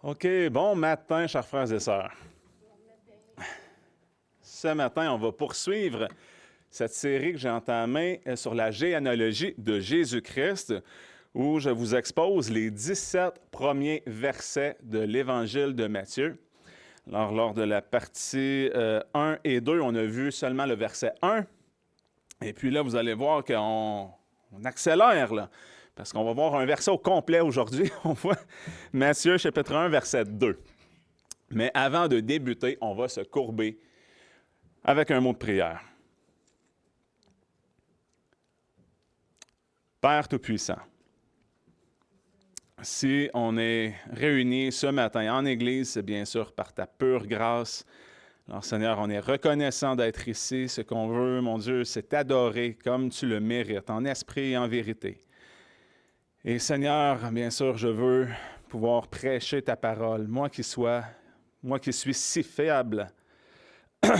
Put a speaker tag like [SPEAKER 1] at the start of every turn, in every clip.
[SPEAKER 1] OK, bon matin, chers frères et sœurs. Ce matin, on va poursuivre cette série que j'ai entamée sur la généalogie de Jésus-Christ, où je vous expose les 17 premiers versets de l'Évangile de Matthieu. Alors, lors de la partie 1 et 2, on a vu seulement le verset 1. Et puis là, vous allez voir qu'on accélère, là, parce qu'on va voir un verset au complet aujourd'hui. On voit Matthieu, chapitre 1, verset 2. Mais avant de débuter, on va se courber avec un mot de prière. Père Tout-Puissant, si on est réunis ce matin en Église, c'est bien sûr par ta pure grâce. Alors Seigneur, on est reconnaissant d'être ici. Ce qu'on veut, mon Dieu, c'est t'adorer comme tu le mérites, en esprit et en vérité. Et Seigneur, bien sûr, je veux pouvoir prêcher ta parole. Moi qui suis si faible,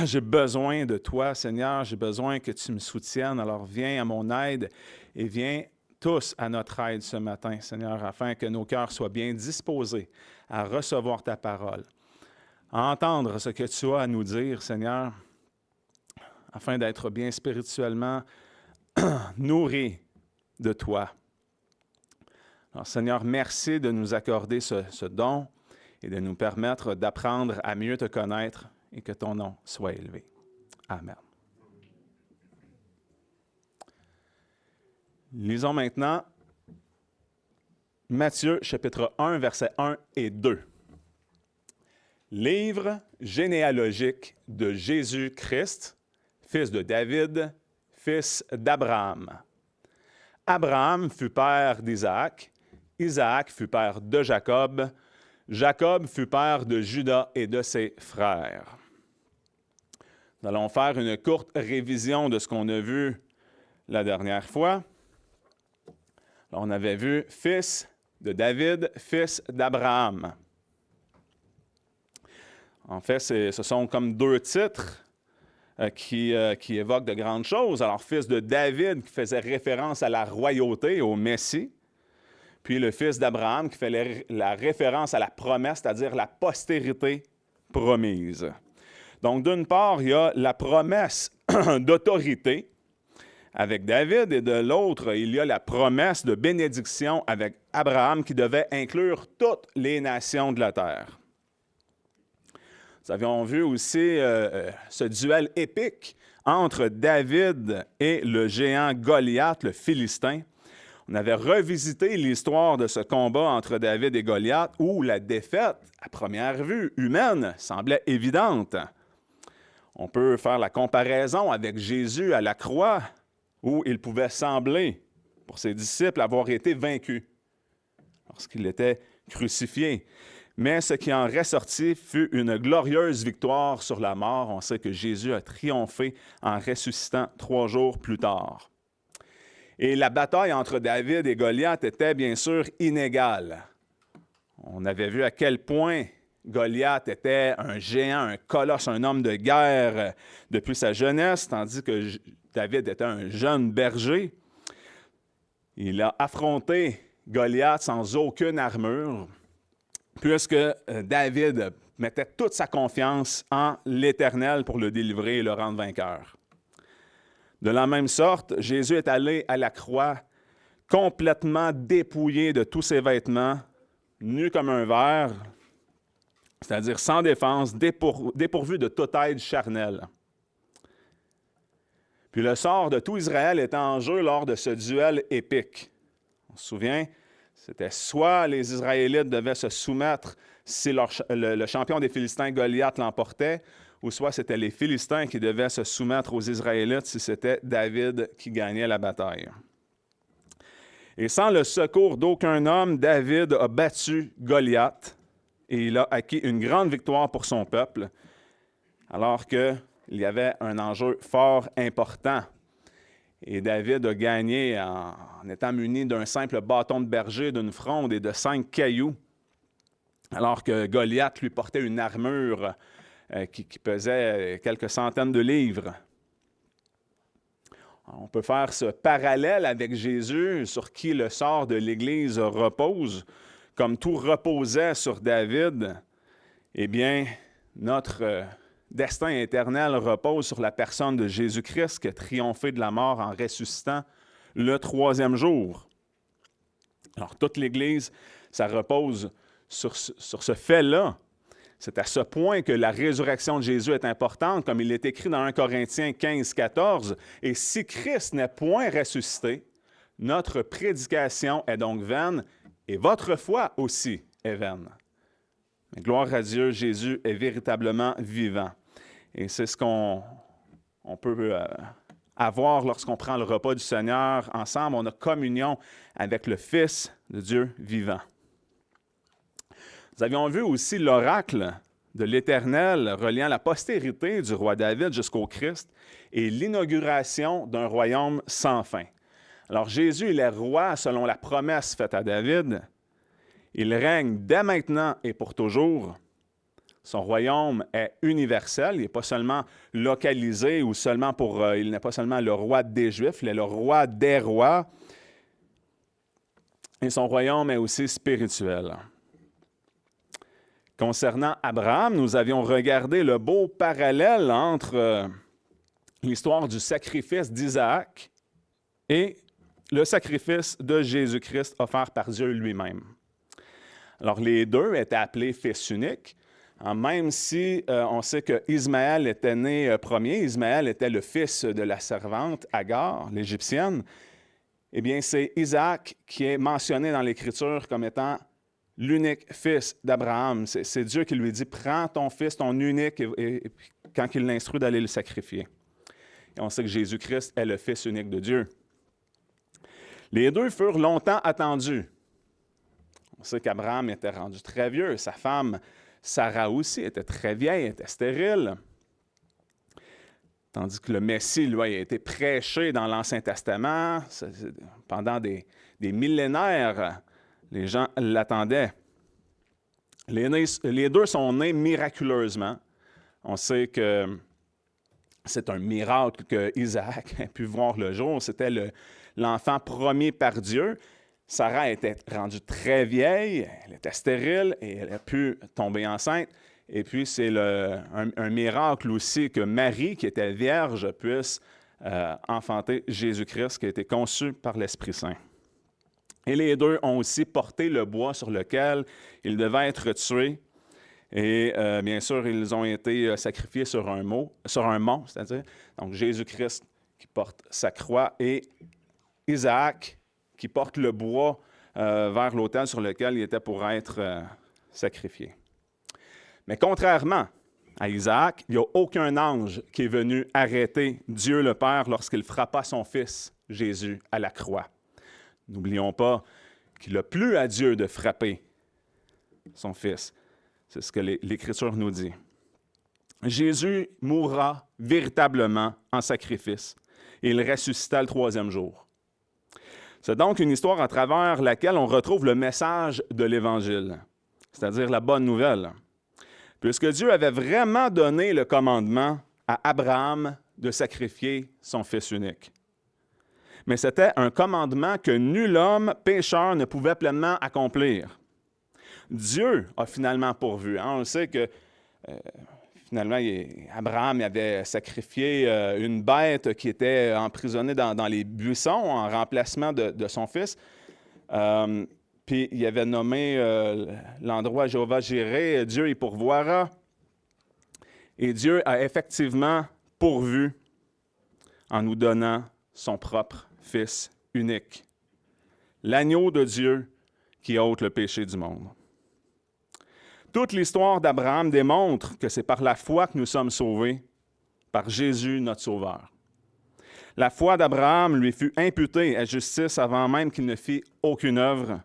[SPEAKER 1] j'ai besoin de toi, Seigneur. J'ai besoin que tu me soutiennes. Alors viens à mon aide et viens tous à notre aide ce matin, Seigneur, afin que nos cœurs soient bien disposés à recevoir ta parole, à entendre ce que tu as à nous dire, Seigneur, afin d'être bien spirituellement nourris de toi. Alors, Seigneur, merci de nous accorder ce don et de nous permettre d'apprendre à mieux te connaître et que ton nom soit élevé. Amen. Lisons maintenant Matthieu, chapitre 1, versets 1 et 2. Livre généalogique de Jésus-Christ, fils de David, fils d'Abraham. Abraham fut père d'Isaac, Isaac fut père de Jacob, Jacob fut père de Judas et de ses frères. Nous allons faire une courte révision de ce qu'on a vu la dernière fois. Alors, on avait vu fils de David, fils d'Abraham. En fait, ce sont comme deux titres qui évoquent de grandes choses. Alors, fils de David, qui faisait référence à la royauté, au Messie. Puis le fils d'Abraham, qui fait la référence à la promesse, c'est-à-dire la postérité promise. Donc, d'une part, il y a la promesse d'autorité avec David, et de l'autre, il y a la promesse de bénédiction avec Abraham qui devait inclure toutes les nations de la terre. Nous avions vu aussi ce duel épique entre David et le géant Goliath, le Philistin. On avait revisité l'histoire de ce combat entre David et Goliath où la défaite, à première vue, humaine, semblait évidente. On peut faire la comparaison avec Jésus à la croix où il pouvait sembler, pour ses disciples, avoir été vaincu lorsqu'il était crucifié. Mais ce qui en ressortit fut une glorieuse victoire sur la mort. On sait que Jésus a triomphé en ressuscitant 3 jours plus tard. Et la bataille entre David et Goliath était bien sûr inégale. On avait vu à quel point Goliath était un géant, un colosse, un homme de guerre depuis sa jeunesse, tandis que David était un jeune berger. Il a affronté Goliath sans aucune armure, puisque David mettait toute sa confiance en l'Éternel pour le délivrer et le rendre vainqueur. De la même sorte, Jésus est allé à la croix complètement dépouillé de tous ses vêtements, nu comme un ver, c'est-à-dire sans défense, dépourvu de toute aide charnelle. Puis le sort de tout Israël était en jeu lors de ce duel épique. On se souvient, c'était soit les Israélites devaient se soumettre si le champion des Philistins, Goliath, l'emportait, ou soit c'était les Philistins qui devaient se soumettre aux Israélites si c'était David qui gagnait la bataille. Et sans le secours d'aucun homme, David a battu Goliath et il a acquis une grande victoire pour son peuple, alors qu'il y avait un enjeu fort important. Et David a gagné en étant muni d'un simple bâton de berger, d'une fronde et de 5 cailloux, alors que Goliath lui portait une armure qui pesait quelques centaines de livres. On peut faire ce parallèle avec Jésus, sur qui le sort de l'Église repose, comme tout reposait sur David, eh bien, notre destin éternel repose sur la personne de Jésus-Christ qui a triomphé de la mort en ressuscitant le troisième jour. Alors, toute l'Église, ça repose sur ce fait-là. C'est à ce point que la résurrection de Jésus est importante, comme il est écrit dans 1 Corinthiens 15, 14. « Et si Christ n'est point ressuscité, notre prédication est donc vaine, et votre foi aussi est vaine. » Mais gloire à Dieu, Jésus est véritablement vivant. Et c'est ce qu'on peut avoir lorsqu'on prend le repas du Seigneur. Ensemble, on a communion avec le Fils de Dieu vivant. Nous avions vu aussi l'oracle de l'Éternel reliant la postérité du roi David jusqu'au Christ et l'inauguration d'un royaume sans fin. Alors Jésus, il est roi selon la promesse faite à David. Il règne dès maintenant et pour toujours. Son royaume est universel, il n'est pas seulement localisé ou seulement il n'est pas seulement le roi des Juifs, il est le roi des rois. Et son royaume est aussi spirituel. Concernant Abraham, nous avions regardé le beau parallèle entre l'histoire du sacrifice d'Isaac et le sacrifice de Jésus-Christ offert par Dieu lui-même. Alors, les deux étaient appelés fils uniques, même si on sait qu'Ismaël était né premier, Ismaël était le fils de la servante Agar, l'Égyptienne, eh bien, c'est Isaac qui est mentionné dans l'Écriture comme étant l'unique fils d'Abraham. C'est Dieu qui lui dit « Prends ton fils, ton unique », et quand il l'instruit d'aller le sacrifier. Et on sait que Jésus-Christ est le fils unique de Dieu. Les deux furent longtemps attendus. On sait qu'Abraham était rendu très vieux. Sa femme, Sarah aussi, était très vieille, était stérile. Tandis que le Messie, lui, a été prêché dans l'Ancien Testament pendant des millénaires. Les gens l'attendaient. Les deux sont nés miraculeusement. On sait que c'est un miracle qu'Isaac ait pu voir le jour. C'était l'enfant promis par Dieu. Sarah était rendue très vieille, elle était stérile et elle a pu tomber enceinte. Et puis, c'est un miracle aussi que Marie, qui était vierge, puisse enfanter Jésus-Christ, qui a été conçu par l'Esprit Saint. Et les deux ont aussi porté le bois sur lequel ils devaient être tués. Et bien sûr, ils ont été sacrifiés sur un mont, c'est-à-dire, donc Jésus-Christ qui porte sa croix et Isaac qui porte le bois vers l'autel sur lequel il était pour être sacrifié. Mais contrairement à Isaac, il n'y a aucun ange qui est venu arrêter Dieu le Père lorsqu'il frappa son fils, Jésus, à la croix. N'oublions pas qu'il a plu à Dieu de frapper son fils. C'est ce que l'Écriture nous dit. Jésus mourra véritablement en sacrifice et il ressuscita le troisième jour. C'est donc une histoire à travers laquelle on retrouve le message de l'Évangile, c'est-à-dire la bonne nouvelle. Puisque Dieu avait vraiment donné le commandement à Abraham de sacrifier son fils unique. Mais c'était un commandement que nul homme pécheur ne pouvait pleinement accomplir. Dieu a finalement pourvu. On le sait que finalement, Abraham avait sacrifié une bête qui était emprisonnée dans les buissons en remplacement de son fils. Puis il avait nommé l'endroit Jéhovah-Jireh, Dieu y pourvoira. Et Dieu a effectivement pourvu en nous donnant son propre Fils unique, l'agneau de Dieu qui ôte le péché du monde. Toute l'histoire d'Abraham démontre que c'est par la foi que nous sommes sauvés, par Jésus notre Sauveur. La foi d'Abraham lui fut imputée à justice avant même qu'il ne fit aucune œuvre.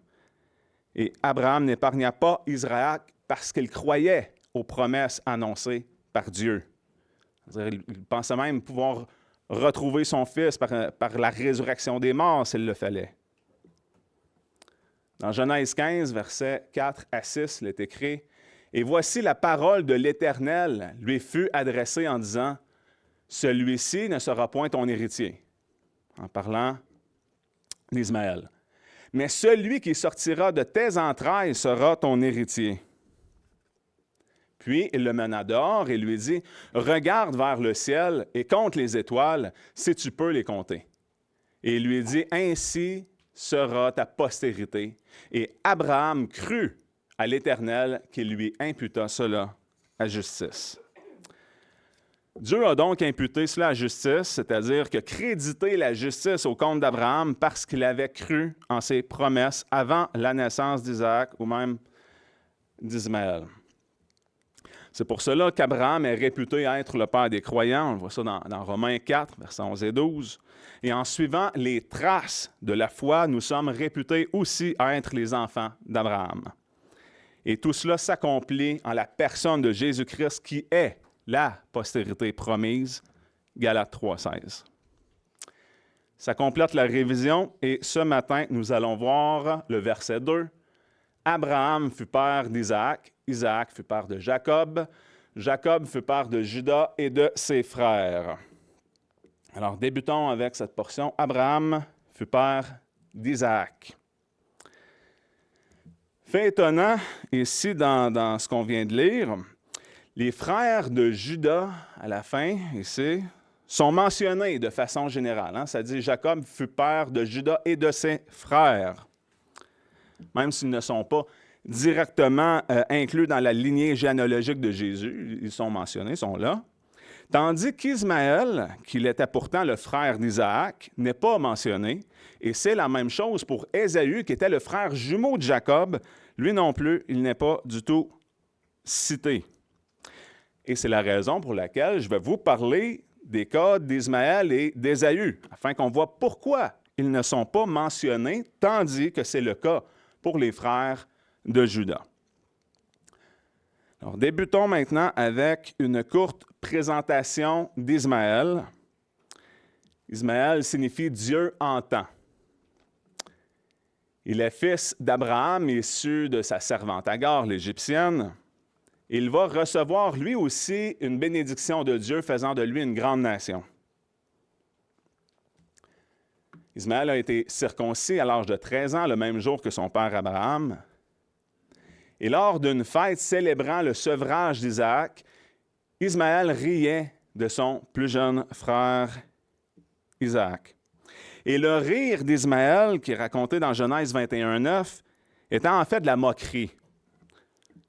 [SPEAKER 1] Et Abraham n'épargna pas Israël parce qu'il croyait aux promesses annoncées par Dieu. C'est-à-dire, il pensait même pouvoir retrouver son fils par la résurrection des morts s'il le fallait. Dans Genèse 15, versets 4 à 6, il est écrit « Et voici la parole de l'Éternel lui fut adressée en disant « Celui-ci ne sera point ton héritier. » En parlant d'Ismaël. mais celui qui sortira de tes entrailles sera ton héritier. » Puis il le mena dehors et lui dit, « Regarde vers le ciel et compte les étoiles, si tu peux les compter. » Et il lui dit, « Ainsi sera ta postérité. » Et Abraham crut à l'Éternel qui lui imputa cela à justice. Dieu a donc imputé cela à justice, c'est-à-dire que crédité la justice au compte d'Abraham parce qu'il avait cru en ses promesses avant la naissance d'Isaac ou même d'Ismaël. C'est pour cela qu'Abraham est réputé être le père des croyants. On voit ça dans Romains 4, versets 11 et 12. Et en suivant les traces de la foi, nous sommes réputés aussi être les enfants d'Abraham. Et tout cela s'accomplit en la personne de Jésus-Christ qui est la postérité promise, Galates 3,16. Ça complète la révision et ce matin, nous allons voir le verset 2. Abraham fut père d'Isaac, Isaac fut père de Jacob, Jacob fut père de Juda et de ses frères. Alors, débutons avec cette portion. Abraham fut père d'Isaac. Fait étonnant, ici, dans ce qu'on vient de lire, les frères de Juda, à la fin, ici, sont mentionnés de façon générale. Ça dit Jacob fut père de Juda et de ses frères. Même s'ils ne sont pas directement inclus dans la lignée généalogique de Jésus, ils sont mentionnés, ils sont là. Tandis qu'Ismaël, qui était pourtant le frère d'Isaac, n'est pas mentionné. Et c'est la même chose pour Ésaü, qui était le frère jumeau de Jacob. Lui non plus, il n'est pas du tout cité. Et c'est la raison pour laquelle je vais vous parler des cas d'Ismaël et d'Ésaü, afin qu'on voit pourquoi ils ne sont pas mentionnés, tandis que c'est le cas pour les frères de Juda. Alors, débutons maintenant avec une courte présentation d'Ismaël. Ismaël signifie « Dieu entend ». Il est fils d'Abraham, issu de sa servante Agar, l'Égyptienne. Il va recevoir lui aussi une bénédiction de Dieu, faisant de lui une grande nation. Ismaël a été circoncis à l'âge de 13 ans, le même jour que son père Abraham. Et lors d'une fête célébrant le sevrage d'Isaac, Ismaël riait de son plus jeune frère Isaac. Et le rire d'Ismaël, qui est raconté dans Genèse 21:9, était en fait de la moquerie.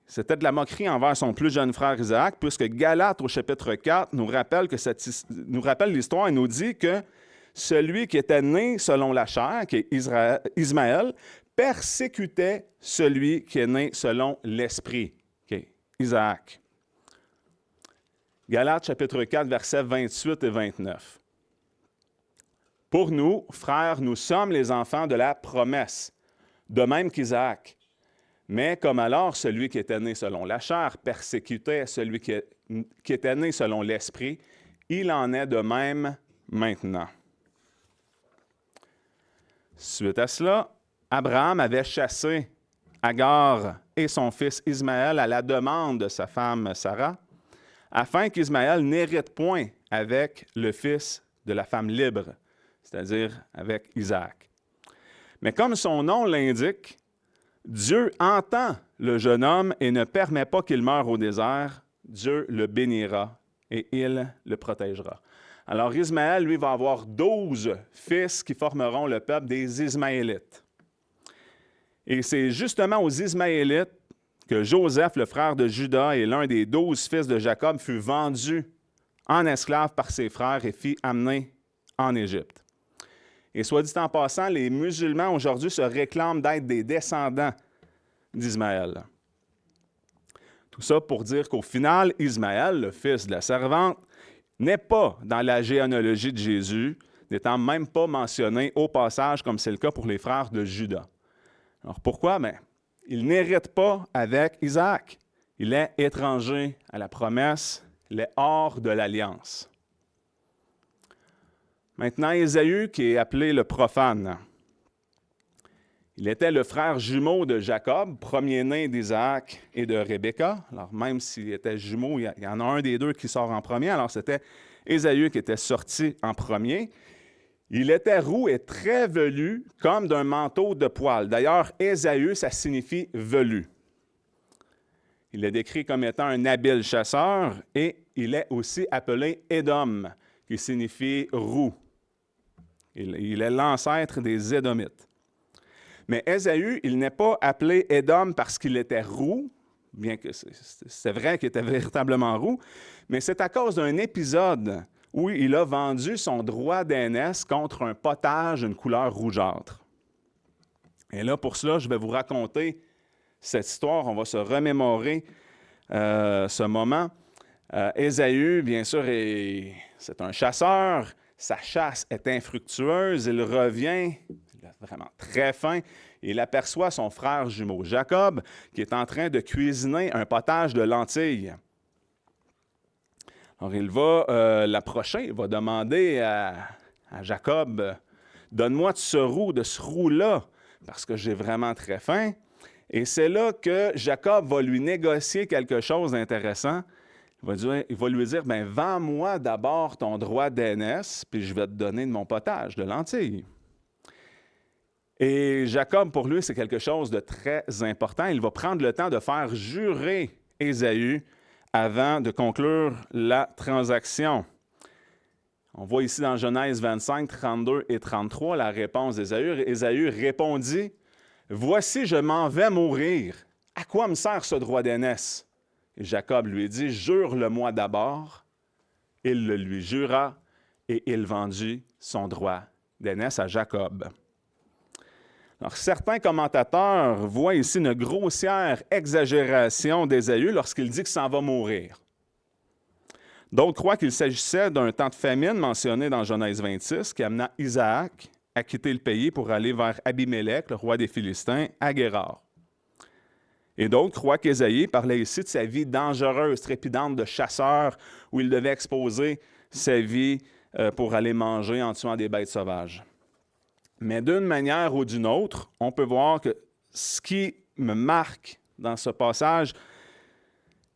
[SPEAKER 1] C'était de la moquerie envers son plus jeune frère Isaac, puisque Galates, au chapitre 4, nous rappelle l'histoire et nous dit que celui qui était né selon la chair, qui est Ismaël, persécutait celui qui est né selon l'esprit, qui est Isaac. Galates, chapitre 4, versets 28 et 29. Pour nous, frères, nous sommes les enfants de la promesse, de même qu'Isaac. Mais comme alors celui qui était né selon la chair persécutait celui qui était né selon l'esprit, il en est de même maintenant. Suite à cela, Abraham avait chassé Agar et son fils Ismaël à la demande de sa femme Sarah, afin qu'Ismaël n'hérite point avec le fils de la femme libre, c'est-à-dire avec Isaac. Mais comme son nom l'indique, Dieu entend le jeune homme et ne permet pas qu'il meure au désert. Dieu le bénira et il le protégera. Alors Ismaël, lui, va avoir 12 fils qui formeront le peuple des Ismaélites. Et c'est justement aux Ismaélites que Joseph, le frère de Juda et l'un des 12 fils de Jacob, fut vendu en esclave par ses frères et fit amener en Égypte. Et soit dit en passant, les musulmans aujourd'hui se réclament d'être des descendants d'Ismaël. Tout ça pour dire qu'au final, Ismaël, le fils de la servante, n'est pas dans la généalogie de Jésus, n'étant même pas mentionné au passage comme c'est le cas pour les frères de Juda. Alors pourquoi? Bien, il n'hérite pas avec Isaac. Il est étranger à la promesse, il est hors de l'alliance. Maintenant, Ésaü, qui est appelé le profane. Il était le frère jumeau de Jacob, premier-né d'Isaac et de Rebecca. Alors, même s'il était jumeau, il y en a un des deux qui sort en premier. Alors, c'était Ésaü qui était sorti en premier. Il était roux et très velu, comme d'un manteau de poil. D'ailleurs, Ésaü, ça signifie velu. Il est décrit comme étant un habile chasseur et il est aussi appelé Édom, qui signifie roux. Il est l'ancêtre des Édomites. Mais Ésaü, il n'est pas appelé Édom parce qu'il était roux, bien que c'est vrai qu'il était véritablement roux, mais c'est à cause d'un épisode où il a vendu son droit d'aînesse contre un potage d'une couleur rougeâtre. Et là, pour cela, je vais vous raconter cette histoire. On va se remémorer ce moment. Ésaü, bien sûr, c'est un chasseur. Sa chasse est infructueuse. Il revient, il est vraiment très faim. Il aperçoit son frère jumeau Jacob qui est en train de cuisiner un potage de lentilles. Alors, il va l'approcher, il va demander à Jacob, « Donne-moi de ce roux-là, parce que j'ai vraiment très faim. » Et c'est là que Jacob va lui négocier quelque chose d'intéressant. Il va lui dire, « Bien, vends-moi d'abord ton droit d'aînesse, puis je vais te donner de mon potage de lentilles. » Et Jacob, pour lui, c'est quelque chose de très important. Il va prendre le temps de faire jurer Ésaü avant de conclure la transaction. On voit ici dans Genèse 25, 32 et 33 la réponse d'Ésaü. Ésaü répondit, « Voici, je m'en vais mourir. À quoi me sert ce droit d'aînesse? » Et Jacob lui dit, « Jure-le-moi d'abord. » Il le lui jura et il vendit son droit d'aînesse à Jacob. Alors, certains commentateurs voient ici une grossière exagération d'Ésaü lorsqu'il dit qu'il s'en va mourir. D'autres croient qu'il s'agissait d'un temps de famine mentionné dans Genèse 26 qui amena Isaac à quitter le pays pour aller vers Abimélec, le roi des Philistins, à Guérar. Et d'autres croient qu'Ésaïe parlait ici de sa vie dangereuse, trépidante de chasseur, où il devait exposer sa vie pour aller manger en tuant des bêtes sauvages. Mais d'une manière ou d'une autre, on peut voir que ce qui me marque dans ce passage,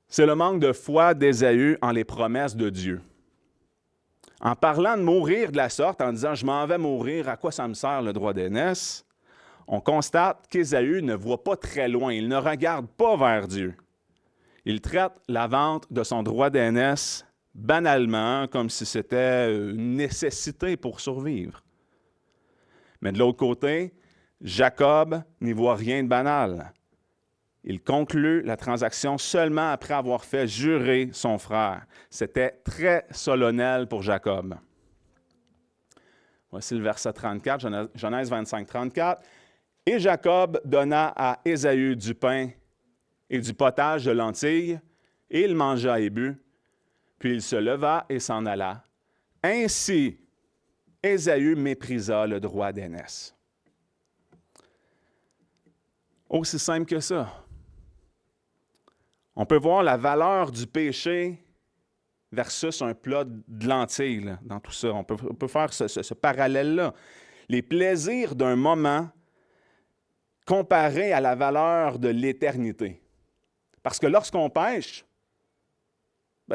[SPEAKER 1] c'est le manque de foi d'Ésaü en les promesses de Dieu. En parlant de mourir de la sorte, en disant « je m'en vais mourir, à quoi ça me sert le droit d'aînesse », on constate qu'Ésaü ne voit pas très loin, il ne regarde pas vers Dieu. Il traite la vente de son droit d'aînesse banalement, comme si c'était une nécessité pour survivre. Mais de l'autre côté, Jacob n'y voit rien de banal. Il conclut la transaction seulement après avoir fait jurer son frère. C'était très solennel pour Jacob. Voici le verset 34, Genèse 25, 34. « Et Jacob donna à Ésaü du pain et du potage de lentilles, et il mangea et but, puis il se leva et s'en alla. Ainsi, Ésaü méprisa le droit d'aînesse. » Aussi simple que ça. On peut voir la valeur du péché versus un plat de lentilles là, dans tout ça. On peut faire ce parallèle-là. Les plaisirs d'un moment comparés à la valeur de l'éternité. Parce que lorsqu'on pêche,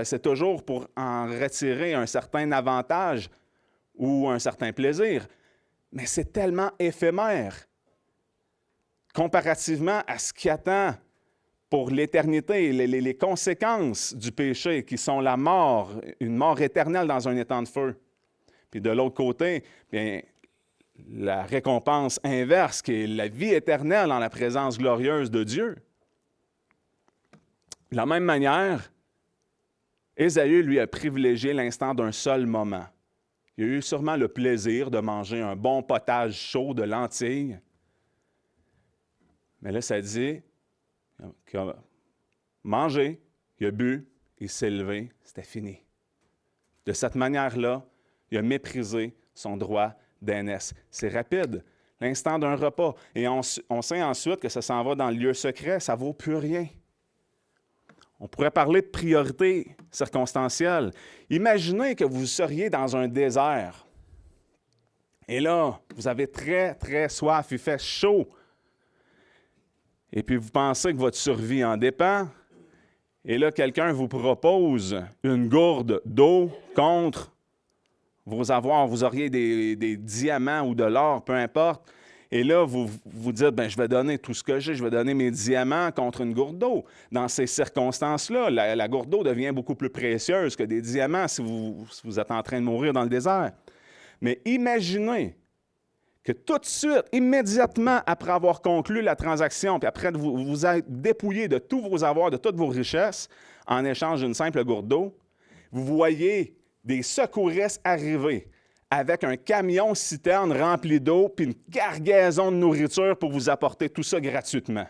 [SPEAKER 1] c'est toujours pour en retirer un certain avantage ou un certain plaisir, mais c'est tellement éphémère comparativement à ce qui attend pour l'éternité, les conséquences du péché qui sont la mort, une mort éternelle dans un étang de feu. Puis de l'autre côté, bien, la récompense inverse qui est la vie éternelle dans la présence glorieuse de Dieu. De la même manière, Ésaü, lui, a privilégié l'instant d'un seul moment. Il a eu sûrement le plaisir de manger un bon potage chaud de lentilles. Mais là, ça dit qu'il a mangé, il a bu, il s'est levé, c'était fini. De cette manière-là, il a méprisé son droit d'aînesse. C'est rapide, l'instant d'un repas. Et on sait ensuite que ça s'en va dans le lieu secret, ça ne vaut plus rien. On pourrait parler de priorité circonstancielle. Imaginez que vous seriez dans un désert. Et là, vous avez très, très soif, il fait chaud. Et puis vous pensez que votre survie en dépend. Et là, quelqu'un vous propose une gourde d'eau contre vos avoirs, vous auriez des diamants ou de l'or, peu importe. Et là, vous vous dites, bien, je vais donner tout ce que j'ai, je vais donner mes diamants contre une gourde d'eau. Dans ces circonstances-là, la gourde d'eau devient beaucoup plus précieuse que des diamants si vous êtes en train de mourir dans le désert. Mais imaginez que tout de suite, immédiatement après avoir conclu la transaction, puis après vous êtes dépouillé de tous vos avoirs, de toutes vos richesses, en échange d'une simple gourde d'eau, vous voyez des secouristes arriver avec un camion-citerne rempli d'eau puis une cargaison de nourriture pour vous apporter tout ça gratuitement.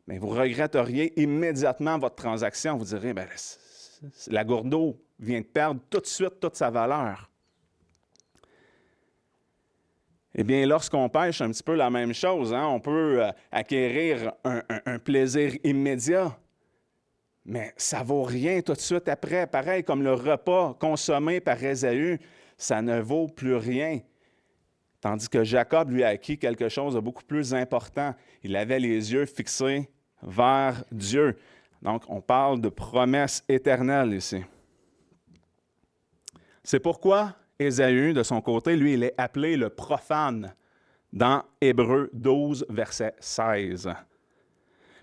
[SPEAKER 1] Mais vous regretteriez immédiatement votre transaction. Vous direz, bien, la gourde d'eau vient de perdre tout de suite toute sa valeur. Eh bien, lorsqu'on pêche, un petit peu la même chose. Hein? On peut acquérir un plaisir immédiat, mais ça ne vaut rien tout de suite après. Pareil comme le repas consommé par Ésaü, ça ne vaut plus rien. Tandis que Jacob, lui, a acquis quelque chose de beaucoup plus important. Il avait les yeux fixés vers Dieu. Donc, on parle de promesse éternelle ici. C'est pourquoi Ésaü, de son côté, lui, il est appelé le profane dans Hébreux 12, verset 16.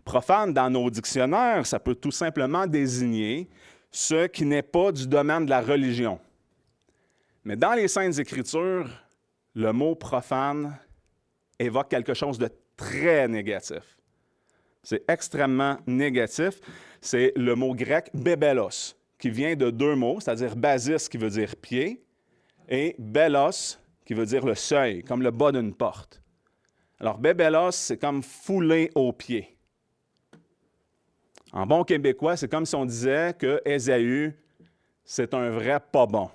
[SPEAKER 1] Profane, dans nos dictionnaires, ça peut tout simplement désigner ce qui n'est pas du domaine de la religion. Mais dans les Saintes Écritures, le mot profane évoque quelque chose de très négatif. C'est extrêmement négatif. C'est le mot grec bébelos, qui vient de deux mots, c'est-à-dire basis, qui veut dire pied, et bélos, qui veut dire le seuil, comme le bas d'une porte. Alors, bébelos, c'est comme foulé aux pieds. En bon québécois, c'est comme si on disait que Ésaü, c'est un vrai pas bon.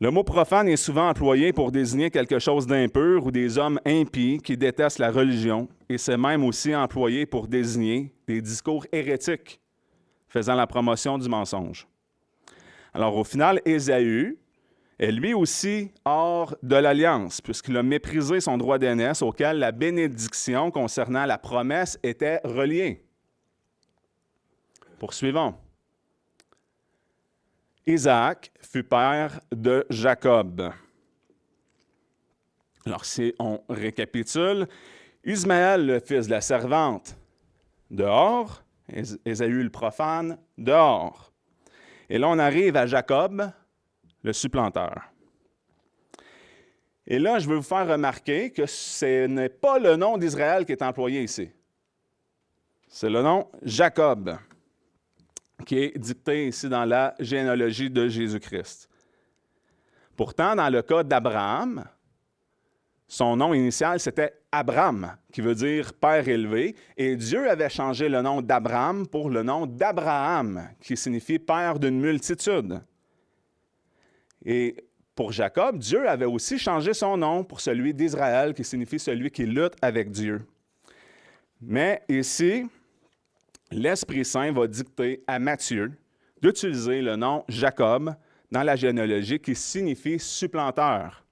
[SPEAKER 1] Le mot profane est souvent employé pour désigner quelque chose d'impur ou des hommes impies qui détestent la religion, et c'est même aussi employé pour désigner des discours hérétiques faisant la promotion du mensonge. Alors, au final, Ésaü est lui aussi hors de l'alliance, puisqu'il a méprisé son droit d'aînesse auquel la bénédiction concernant la promesse était reliée. Poursuivons. Isaac fut père de Jacob. Alors, si on récapitule, Ismaël, le fils de la servante, dehors, Ésaü le profane, dehors. Et là, on arrive à Jacob, le supplanteur. Et là, je veux vous faire remarquer que ce n'est pas le nom d'Israël qui est employé ici. C'est le nom Jacob, qui est dicté ici dans la généalogie de Jésus-Christ. Pourtant, dans le cas d'Abraham, son nom initial, c'était Abram, qui veut dire « père élevé », et Dieu avait changé le nom d'Abram pour le nom d'Abraham, qui signifie « père d'une multitude ». Et pour Jacob, Dieu avait aussi changé son nom pour celui d'Israël, qui signifie « celui qui lutte avec Dieu ». Mais ici, l'Esprit Saint va dicter à Matthieu d'utiliser le nom Jacob dans la généalogie qui signifie supplanteur.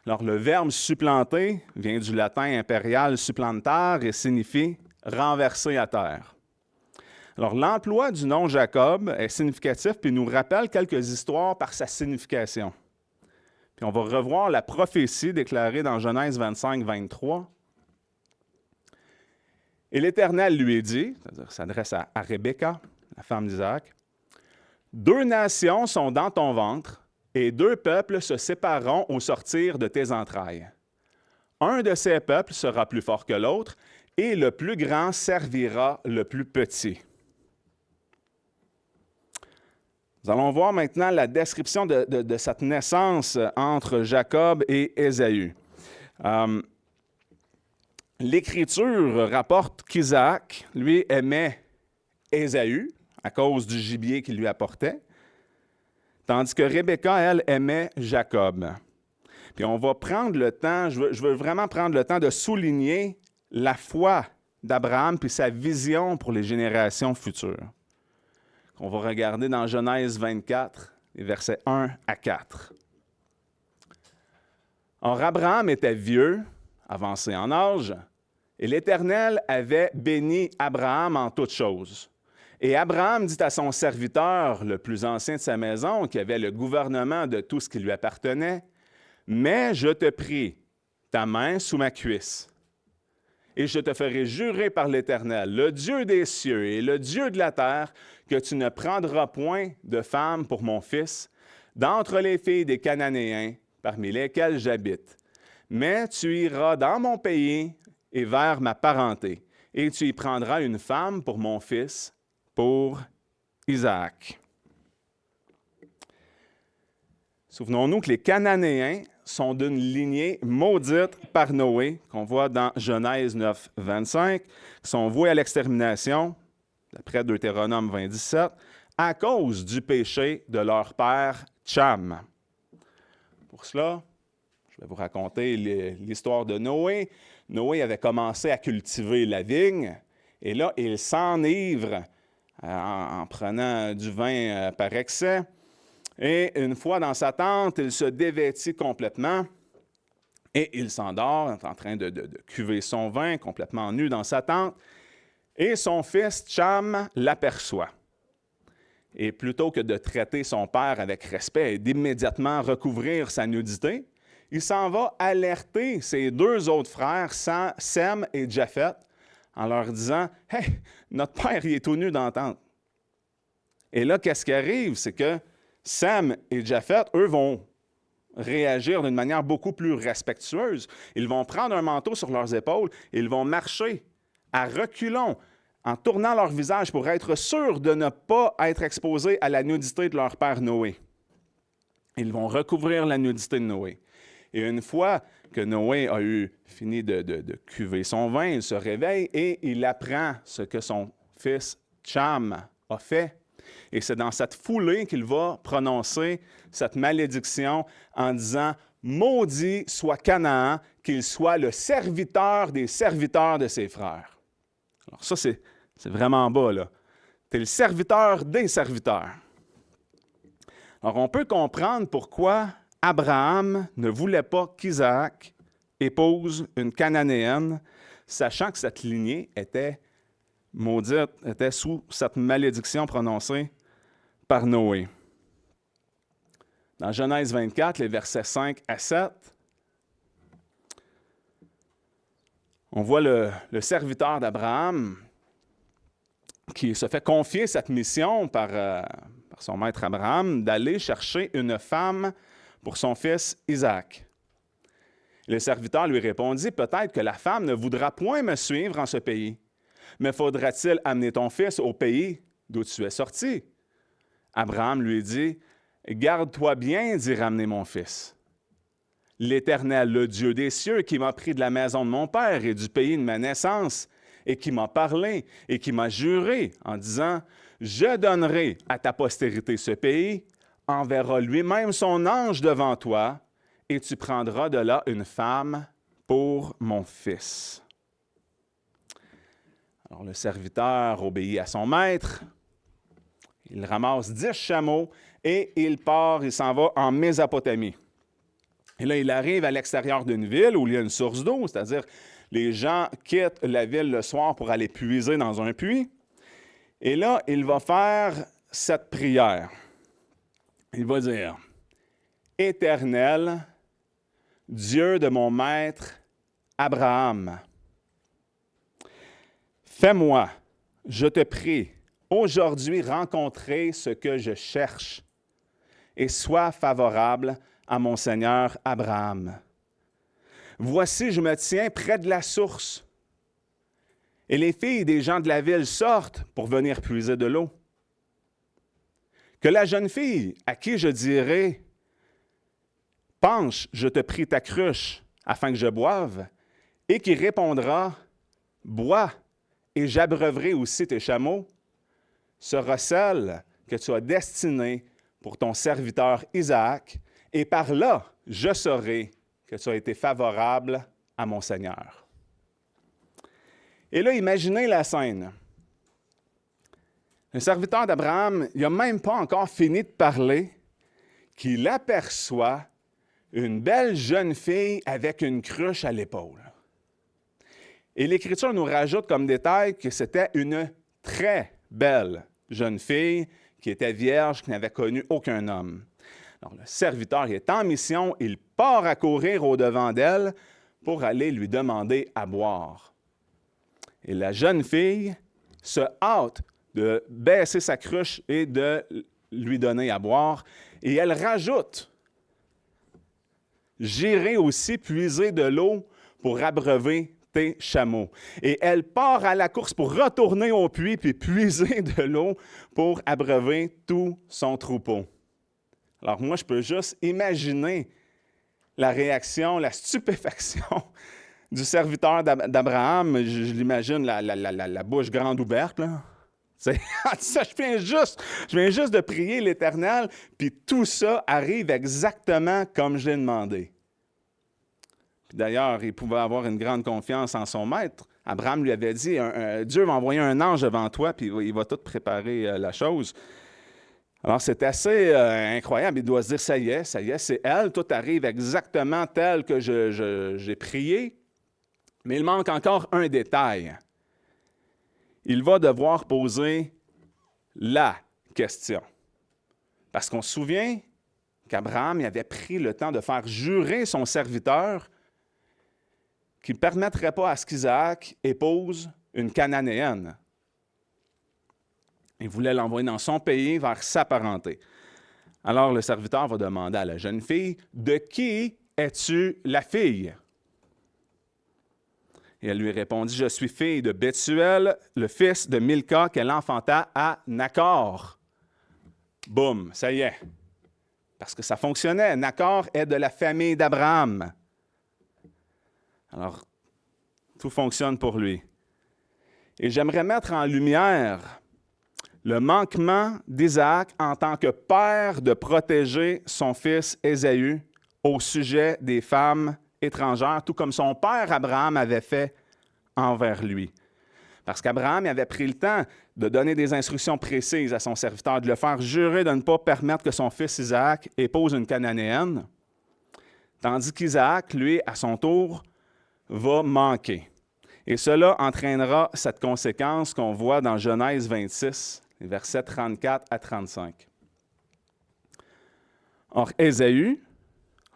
[SPEAKER 1] Alors, le verbe supplanter vient du latin impérial supplantare et signifie renverser à terre. Alors, l'emploi du nom Jacob est significatif puis nous rappelle quelques histoires par sa signification. Puis on va revoir la prophétie déclarée dans Genèse 25, 23. Et l'Éternel lui dit, c'est-à-dire s'adresse à Rebecca, la femme d'Isaac, « Deux nations sont dans ton ventre, et deux peuples se sépareront au sortir de tes entrailles. Un de ces peuples sera plus fort que l'autre, et le plus grand servira le plus petit. » Nous allons voir maintenant la description de cette naissance entre Jacob et Ésaü. L'Écriture rapporte qu'Isaac, lui, aimait Ésaü à cause du gibier qu'il lui apportait, tandis que Rebecca, elle, aimait Jacob. Puis on va prendre le temps, je veux vraiment prendre le temps de souligner la foi d'Abraham puis sa vision pour les générations futures. On va regarder dans Genèse 24, les versets 1 à 4. Or, Abraham était vieux, avancé en âge, et l'Éternel avait béni Abraham en toutes choses. Et Abraham dit à son serviteur, le plus ancien de sa maison, qui avait le gouvernement de tout ce qui lui appartenait, « Mais je te prie, ta main sous ma cuisse, et je te ferai jurer par l'Éternel, le Dieu des cieux et le Dieu de la terre, que tu ne prendras point de femme pour mon fils d'entre les filles des Cananéens, parmi lesquels j'habite. Mais tu iras dans mon pays et vers ma parenté, et tu y prendras une femme pour mon fils, pour Isaac. » Souvenons-nous que les Cananéens sont d'une lignée maudite par Noé, qu'on voit dans Genèse 9, 25, qui sont voués à l'extermination, d'après Deutéronome 20, 17, à cause du péché de leur père Tcham. Pour cela, je vais vous raconter l'histoire de Noé. Noé avait commencé à cultiver la vigne, et là, il s'enivre en prenant du vin par excès. Et une fois dans sa tente, il se dévêtit complètement et il s'endort, en train de cuver son vin, complètement nu dans sa tente. Et son fils Tcham l'aperçoit. Et plutôt que de traiter son père avec respect et d'immédiatement recouvrir sa nudité, il s'en va alerter ses deux autres frères, Sem et Japhet, en leur disant « Hey, notre père, il est tout nu dans la tente. » Et là, qu'est-ce qui arrive? C'est que Sem et Japhet, eux, vont réagir d'une manière beaucoup plus respectueuse. Ils vont prendre un manteau sur leurs épaules et ils vont marcher à reculons, en tournant leur visage pour être sûrs de ne pas être exposés à la nudité de leur père Noé. Ils vont recouvrir la nudité de Noé. Et une fois que Noé a eu fini de cuver son vin, il se réveille et il apprend ce que son fils Tcham a fait. Et c'est dans cette foulée qu'il va prononcer cette malédiction en disant « Maudit soit Canaan, qu'il soit le serviteur des serviteurs de ses frères. » Alors ça, c'est vraiment bas, là. Tu es le serviteur des serviteurs. Alors, on peut comprendre pourquoi Abraham ne voulait pas qu'Isaac épouse une Cananéenne, sachant que cette lignée était maudite, était sous cette malédiction prononcée par Noé. Dans Genèse 24, les versets 5 à 7, on voit le serviteur d'Abraham qui se fait confier cette mission par son maître Abraham d'aller chercher une femme pour son fils Isaac. Le serviteur lui répondit, « Peut-être que la femme ne voudra point me suivre en ce pays, mais faudra-t-il amener ton fils au pays d'où tu es sorti? » Abraham lui dit, « Garde-toi bien d'y ramener mon fils. L'Éternel, le Dieu des cieux, qui m'a pris de la maison de mon père et du pays de ma naissance, et qui m'a parlé et qui m'a juré en disant, « Je donnerai à ta postérité ce pays, enverra lui-même son ange devant toi, et tu prendras de là une femme pour mon fils. » Alors le serviteur obéit à son maître, il ramasse 10 chameaux et il part, il s'en va en Mésopotamie. Et là, il arrive à l'extérieur d'une ville où il y a une source d'eau, c'est-à-dire les gens quittent la ville le soir pour aller puiser dans un puits. Et là, il va faire cette prière. Il va dire, « Éternel, Dieu de mon maître Abraham, fais-moi, je te prie, aujourd'hui rencontrer ce que je cherche et sois favorable à mon Seigneur Abraham. Voici, je me tiens près de la source, et les filles des gens de la ville sortent pour venir puiser de l'eau. Que la jeune fille à qui je dirai, « Penche, je te prie ta cruche, afin que je boive, » et qui répondra, « Bois, et j'abreuverai aussi tes chameaux, » sera celle que tu as destinée pour ton serviteur Isaac, et par là, je saurai que tu as été favorable à mon Seigneur. Et là, imaginez la scène. Le serviteur d'Abraham, il n'a même pas encore fini de parler, qu'il aperçoit une belle jeune fille avec une cruche à l'épaule. Et l'Écriture nous rajoute comme détail que c'était une très belle jeune fille qui était vierge, qui n'avait connu aucun homme. Alors, le serviteur est en mission, il part à courir au-devant d'elle pour aller lui demander à boire. Et la jeune fille se hâte de baisser sa cruche et de lui donner à boire. Et elle rajoute, « J'irai aussi puiser de l'eau pour abreuver tes chameaux. » Et elle part à la course pour retourner au puits puis puiser de l'eau pour abreuver tout son troupeau. Alors moi, je peux juste imaginer la réaction, la stupéfaction du serviteur d'Abraham. Je l'imagine, la bouche grande ouverte, là. Ça, je viens juste de prier l'Éternel, puis tout ça arrive exactement comme je l'ai demandé. Puis d'ailleurs, il pouvait avoir une grande confiance en son maître. Abraham lui avait dit, Dieu va envoyer un ange devant toi, puis il va tout préparer la chose. Alors, c'est assez incroyable. Il doit se dire, ça y est, c'est elle. Tout arrive exactement tel que j'ai prié. Mais il manque encore un détail. Il va devoir poser la question. Parce qu'on se souvient qu'Abraham avait pris le temps de faire jurer son serviteur qu'il ne permettrait pas à ce qu'Isaac épouse une Cananéenne. Il voulait l'envoyer dans son pays vers sa parenté. Alors le serviteur va demander à la jeune fille, « De qui es-tu la fille? » Et elle lui répondit, « Je suis fille de Bethuel, le fils de Milca qu'elle enfanta à Nachor. » Boum, ça y est. Parce que ça fonctionnait. Nachor est de la famille d'Abraham. Alors, tout fonctionne pour lui. Et j'aimerais mettre en lumière le manquement d'Isaac en tant que père de protéger son fils Ésaü au sujet des femmes étrangères, tout comme son père Abraham avait fait envers lui. Parce qu'Abraham avait pris le temps de donner des instructions précises à son serviteur, de le faire jurer de ne pas permettre que son fils Isaac épouse une Cananéenne, tandis qu'Isaac, lui, à son tour, va manquer. Et cela entraînera cette conséquence qu'on voit dans Genèse 26, les versets 34 à 35. Or, Ésaü,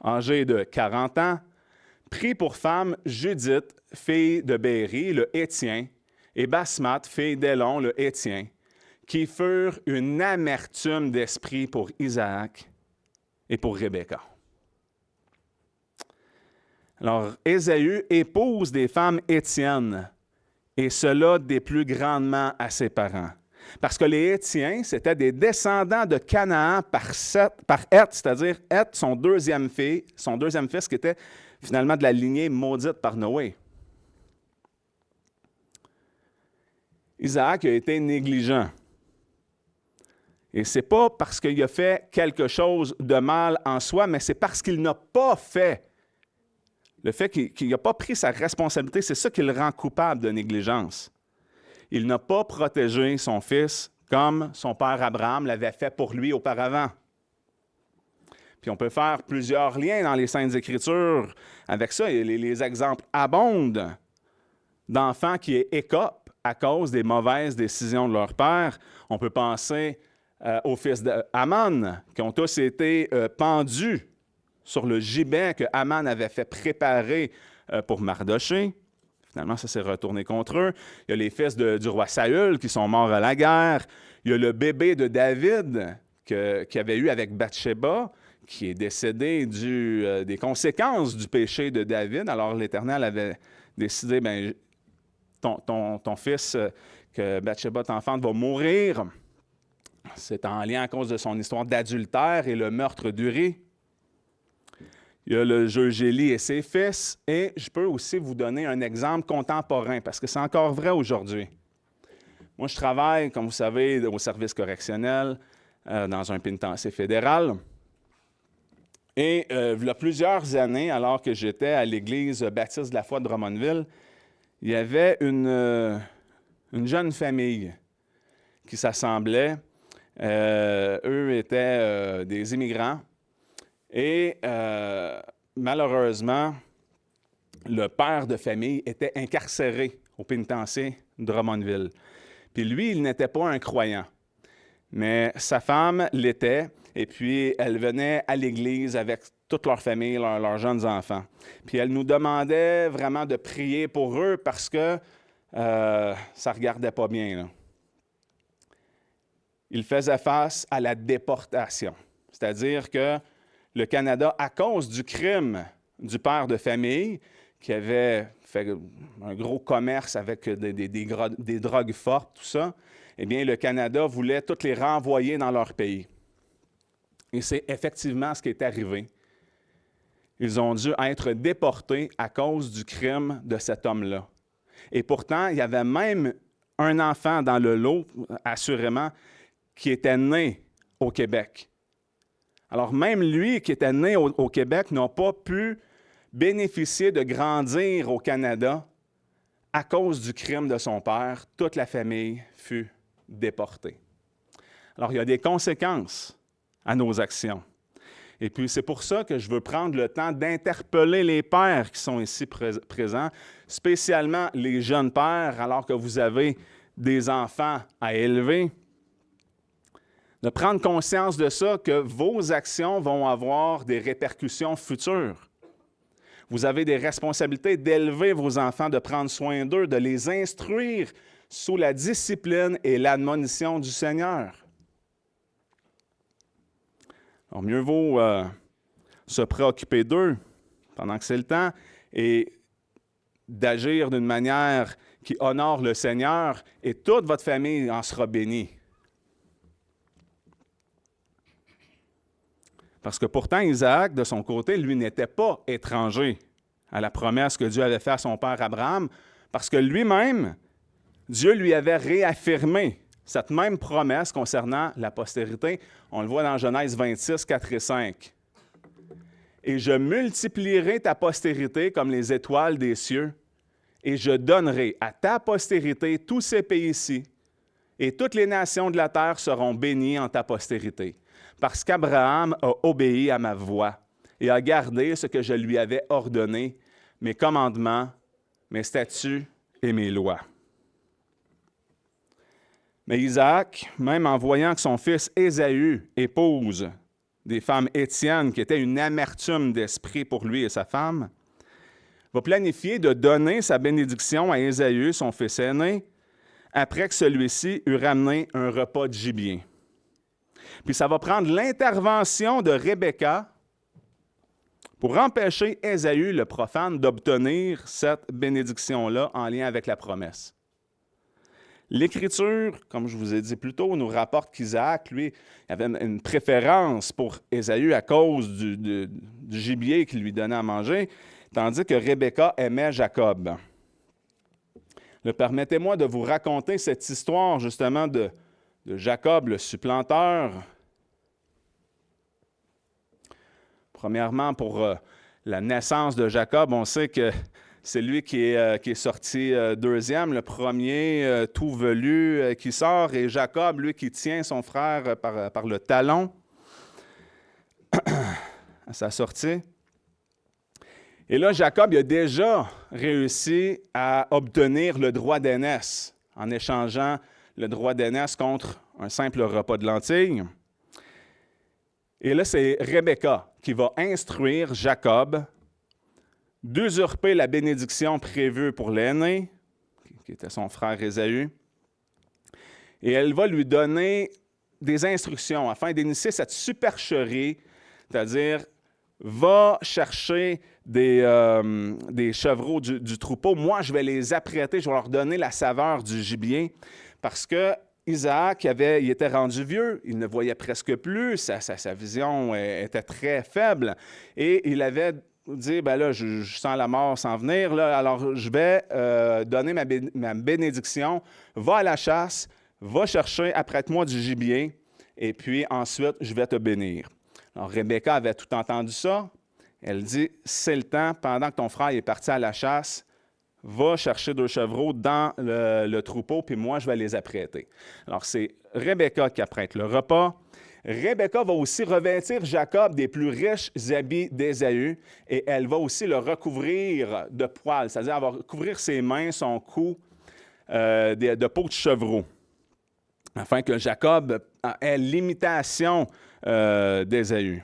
[SPEAKER 1] âgé de 40 ans, prit pour femme Judith, fille de Béri, le Hétien, et Basmath, fille d'Élon, le Hétien, qui furent une amertume d'esprit pour Isaac et pour Rebecca. Alors, Ésaü épouse des femmes hétiennes, et cela déplut grandement à ses parents. Parce que les Hétiens, c'étaient des descendants de Canaan par Heth, c'est-à-dire Heth, son deuxième fils, qui était finalement de la lignée maudite par Noé. Isaac a été négligent. Et ce n'est pas parce qu'il a fait quelque chose de mal en soi, mais c'est parce qu'il n'a pas fait. Le fait qu'il n'a pas pris sa responsabilité, c'est ça qui le rend coupable de négligence. Il n'a pas protégé son fils comme son père Abraham l'avait fait pour lui auparavant. Puis on peut faire plusieurs liens dans les Saintes Écritures avec ça. Et les exemples abondent d'enfants qui écopent à cause des mauvaises décisions de leur père. On peut penser aux fils d'Aman, qui ont tous été pendus sur le gibet que Aman avait fait préparer pour Mardoché. Finalement, ça s'est retourné contre eux. Il y a les fils du roi Saül qui sont morts à la guerre. Il y a le bébé de David qu'il avait eu avec Bathsheba, qui est décédé des conséquences du péché de David. Alors l'Éternel avait décidé, bien, ton fils que Bathsheba t'enfante va mourir. C'est en lien à cause de son histoire d'adultère et le meurtre d'Uri. Il y a le Jeugéli et ses fils. Et je peux aussi vous donner un exemple contemporain, parce que c'est encore vrai aujourd'hui. Moi, je travaille, comme vous savez, au service correctionnel dans un pénitencier fédéral. Et il y a plusieurs années, alors que j'étais à l'Église baptiste de la foi de Drummondville, il y avait une jeune famille qui s'assemblait. Eux étaient des immigrants. Et malheureusement, le père de famille était incarcéré au pénitencier de Drummondville. Puis lui, il n'était pas un croyant. Mais sa femme l'était, et puis elle venait à l'église avec toute leur famille, leurs jeunes enfants. Puis elle nous demandait vraiment de prier pour eux parce que ça ne regardait pas bien, là. Ils faisaient face à la déportation. C'est-à-dire que le Canada, à cause du crime du père de famille, qui avait fait un gros commerce avec des drogues fortes, tout ça, eh bien, le Canada voulait toutes les renvoyer dans leur pays. Et c'est effectivement ce qui est arrivé. Ils ont dû être déportés à cause du crime de cet homme-là. Et pourtant, il y avait même un enfant dans le lot, assurément, qui était né au Québec. Alors, même lui qui était né au Québec n'a pas pu bénéficier de grandir au Canada à cause du crime de son père. Toute la famille fut déportée. Alors, il y a des conséquences à nos actions. Et puis, c'est pour ça que je veux prendre le temps d'interpeller les pères qui sont ici présents, spécialement les jeunes pères, alors que vous avez des enfants à élever, de prendre conscience de ça, que vos actions vont avoir des répercussions futures. Vous avez des responsabilités d'élever vos enfants, de prendre soin d'eux, de les instruire sous la discipline et l'admonition du Seigneur. Alors, mieux vaut se préoccuper d'eux pendant que c'est le temps et d'agir d'une manière qui honore le Seigneur, et toute votre famille en sera bénie. Parce que pourtant, Isaac, de son côté, lui, n'était pas étranger à la promesse que Dieu avait faite à son père Abraham, parce que lui-même, Dieu lui avait réaffirmé cette même promesse concernant la postérité. On le voit dans Genèse 26, 4 et 5. « Et je multiplierai ta postérité comme les étoiles des cieux, et je donnerai à ta postérité tous ces pays-ci, et toutes les nations de la terre seront bénies en ta postérité. Parce qu'Abraham a obéi à ma voix et a gardé ce que je lui avais ordonné, mes commandements, mes statuts et mes lois. » Mais Isaac, même en voyant que son fils Ésaü épouse des femmes étiennes, qui étaient une amertume d'esprit pour lui et sa femme, va planifier de donner sa bénédiction à Ésaü, son fils aîné, après que celui-ci eut ramené un repas de gibier. Puis ça va prendre l'intervention de Rebecca pour empêcher Ésaü, le profane, d'obtenir cette bénédiction-là en lien avec la promesse. L'Écriture, comme je vous ai dit plus tôt, nous rapporte qu'Isaac, lui, avait une préférence pour Ésaü à cause du gibier qu'il lui donnait à manger, tandis que Rebecca aimait Jacob. Permettez-moi de vous raconter cette histoire, justement, de Jacob, le supplanteur. Premièrement, pour la naissance de Jacob, on sait que c'est lui qui est sorti deuxième, le premier tout velu qui sort, et Jacob, lui, qui tient son frère par le talon à sa sortie. Et là, Jacob il a déjà réussi à obtenir le droit d'aînesse en échangeant le droit d'aînesse contre un simple repas de lentilles. Et là, c'est Rebecca qui va instruire Jacob d'usurper la bénédiction prévue pour l'aîné, qui était son frère Ésaü, et elle va lui donner des instructions afin d'initier cette supercherie, c'est-à-dire va chercher des chevreaux du troupeau. Moi, je vais les apprêter, je vais leur donner la saveur du gibier, parce que Isaac, il était rendu vieux, il ne voyait presque plus, sa vision était très faible, et il avait dit, ben là, je sens la mort s'en venir, là, alors je vais donner ma bénédiction, va à la chasse, va chercher, apprête-moi du gibier, et puis ensuite, je vais te bénir. Alors, Rebecca avait tout entendu ça. Elle dit, c'est le temps, pendant que ton frère est parti à la chasse, va chercher 2 chevreaux dans le troupeau, puis moi, je vais les apprêter. Alors, c'est Rebecca qui apprête le repas. Rebecca va aussi revêtir Jacob des plus riches habits d'Ésaü, et elle va aussi le recouvrir de poils, c'est-à-dire elle va couvrir ses mains, son cou, de peau de chevreau. afin que Jacob ait l'imitation d'Ésaü.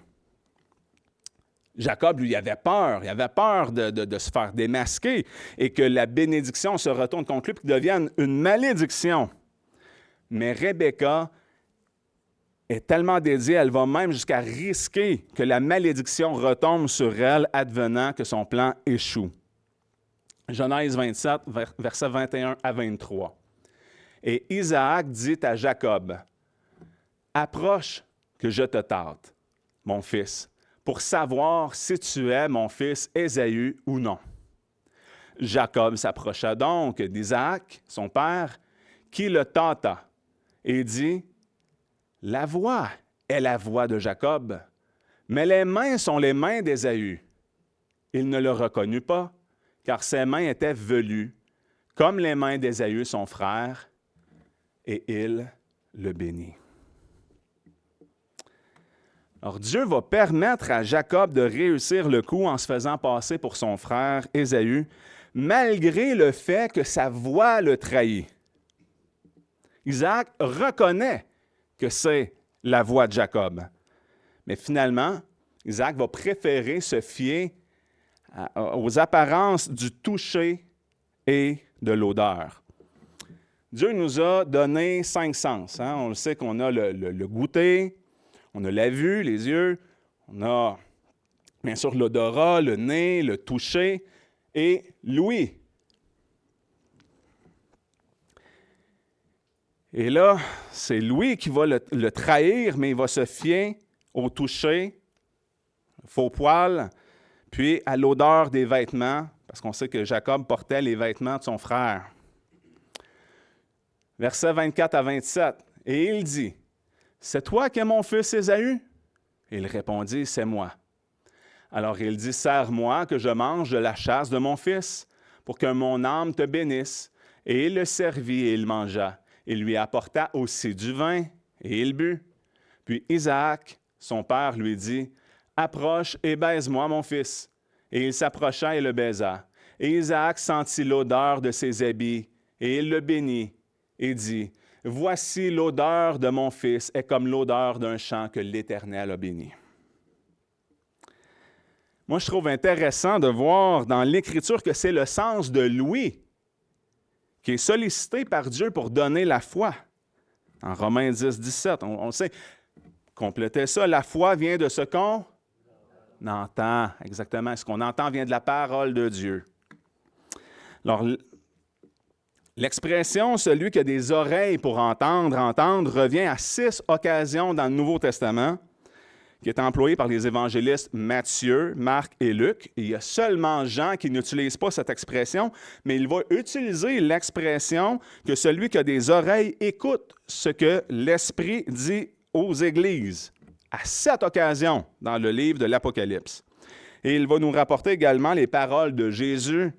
[SPEAKER 1] Jacob, lui, avait peur. Il avait peur de se faire démasquer et que la bénédiction se retourne contre lui et qu'il devienne une malédiction. Mais Rebecca est tellement dédiée, elle va même jusqu'à risquer que la malédiction retombe sur elle, advenant que son plan échoue. Genèse 27, versets 21 à 23. Et Isaac dit à Jacob, « Approche que je te tâte, mon fils, pour savoir si tu es mon fils Ésaü ou non. » Jacob s'approcha donc d'Isaac, son père, qui le tâta, et dit, « La voix est la voix de Jacob, mais les mains sont les mains d'Ésaü. » Il ne le reconnut pas, car ses mains étaient velues, comme les mains d'Ésaü, son frère, et il le bénit. Alors Dieu va permettre à Jacob de réussir le coup en se faisant passer pour son frère Ésaü, malgré le fait que sa voix le trahit. Isaac reconnaît que c'est la voix de Jacob. Mais finalement, Isaac va préférer se fier aux apparences du toucher et de l'odeur. Dieu nous a donné 5 sens. Hein? On le sait qu'on a le goûter, on a la vue, les yeux, on a bien sûr l'odorat, le nez, le toucher et l'ouïe. Et là, c'est l'ouïe qui va le trahir, mais il va se fier au toucher, faux poil, puis à l'odeur des vêtements, parce qu'on sait que Jacob portait les vêtements de son frère. Versets 24 à 27. Et il dit, « C'est toi qui es mon fils Ésaü? » Et il répondit, « C'est moi. » Alors il dit, « Sers-moi que je mange de la chasse de mon fils, pour que mon âme te bénisse. » Et il le servit et il mangea. Il lui apporta aussi du vin, et il but. Puis Isaac, son père, lui dit, « Approche et baise-moi, mon fils. » Et il s'approcha et le baisa. Et Isaac sentit l'odeur de ses habits, et il le bénit, et dit, « Voici l'odeur de mon fils est comme l'odeur d'un champ que l'Éternel a béni. » Moi, je trouve intéressant de voir dans l'Écriture que c'est le sens de l'ouïe qui est sollicité par Dieu pour donner la foi. En Romains 10, 17, on sait, complétez ça, la foi vient de ce qu'on entend. Exactement, ce qu'on entend vient de la parole de Dieu. Alors, l'expression « celui qui a des oreilles pour entendre » revient à 6 occasions dans le Nouveau Testament, qui est employé par les évangélistes Matthieu, Marc et Luc. Et il y a seulement Jean qui n'utilise pas cette expression, mais il va utiliser l'expression que celui qui a des oreilles écoute ce que l'Esprit dit aux églises, à 7 occasions dans le livre de l'Apocalypse. Et il va nous rapporter également les paroles de Jésus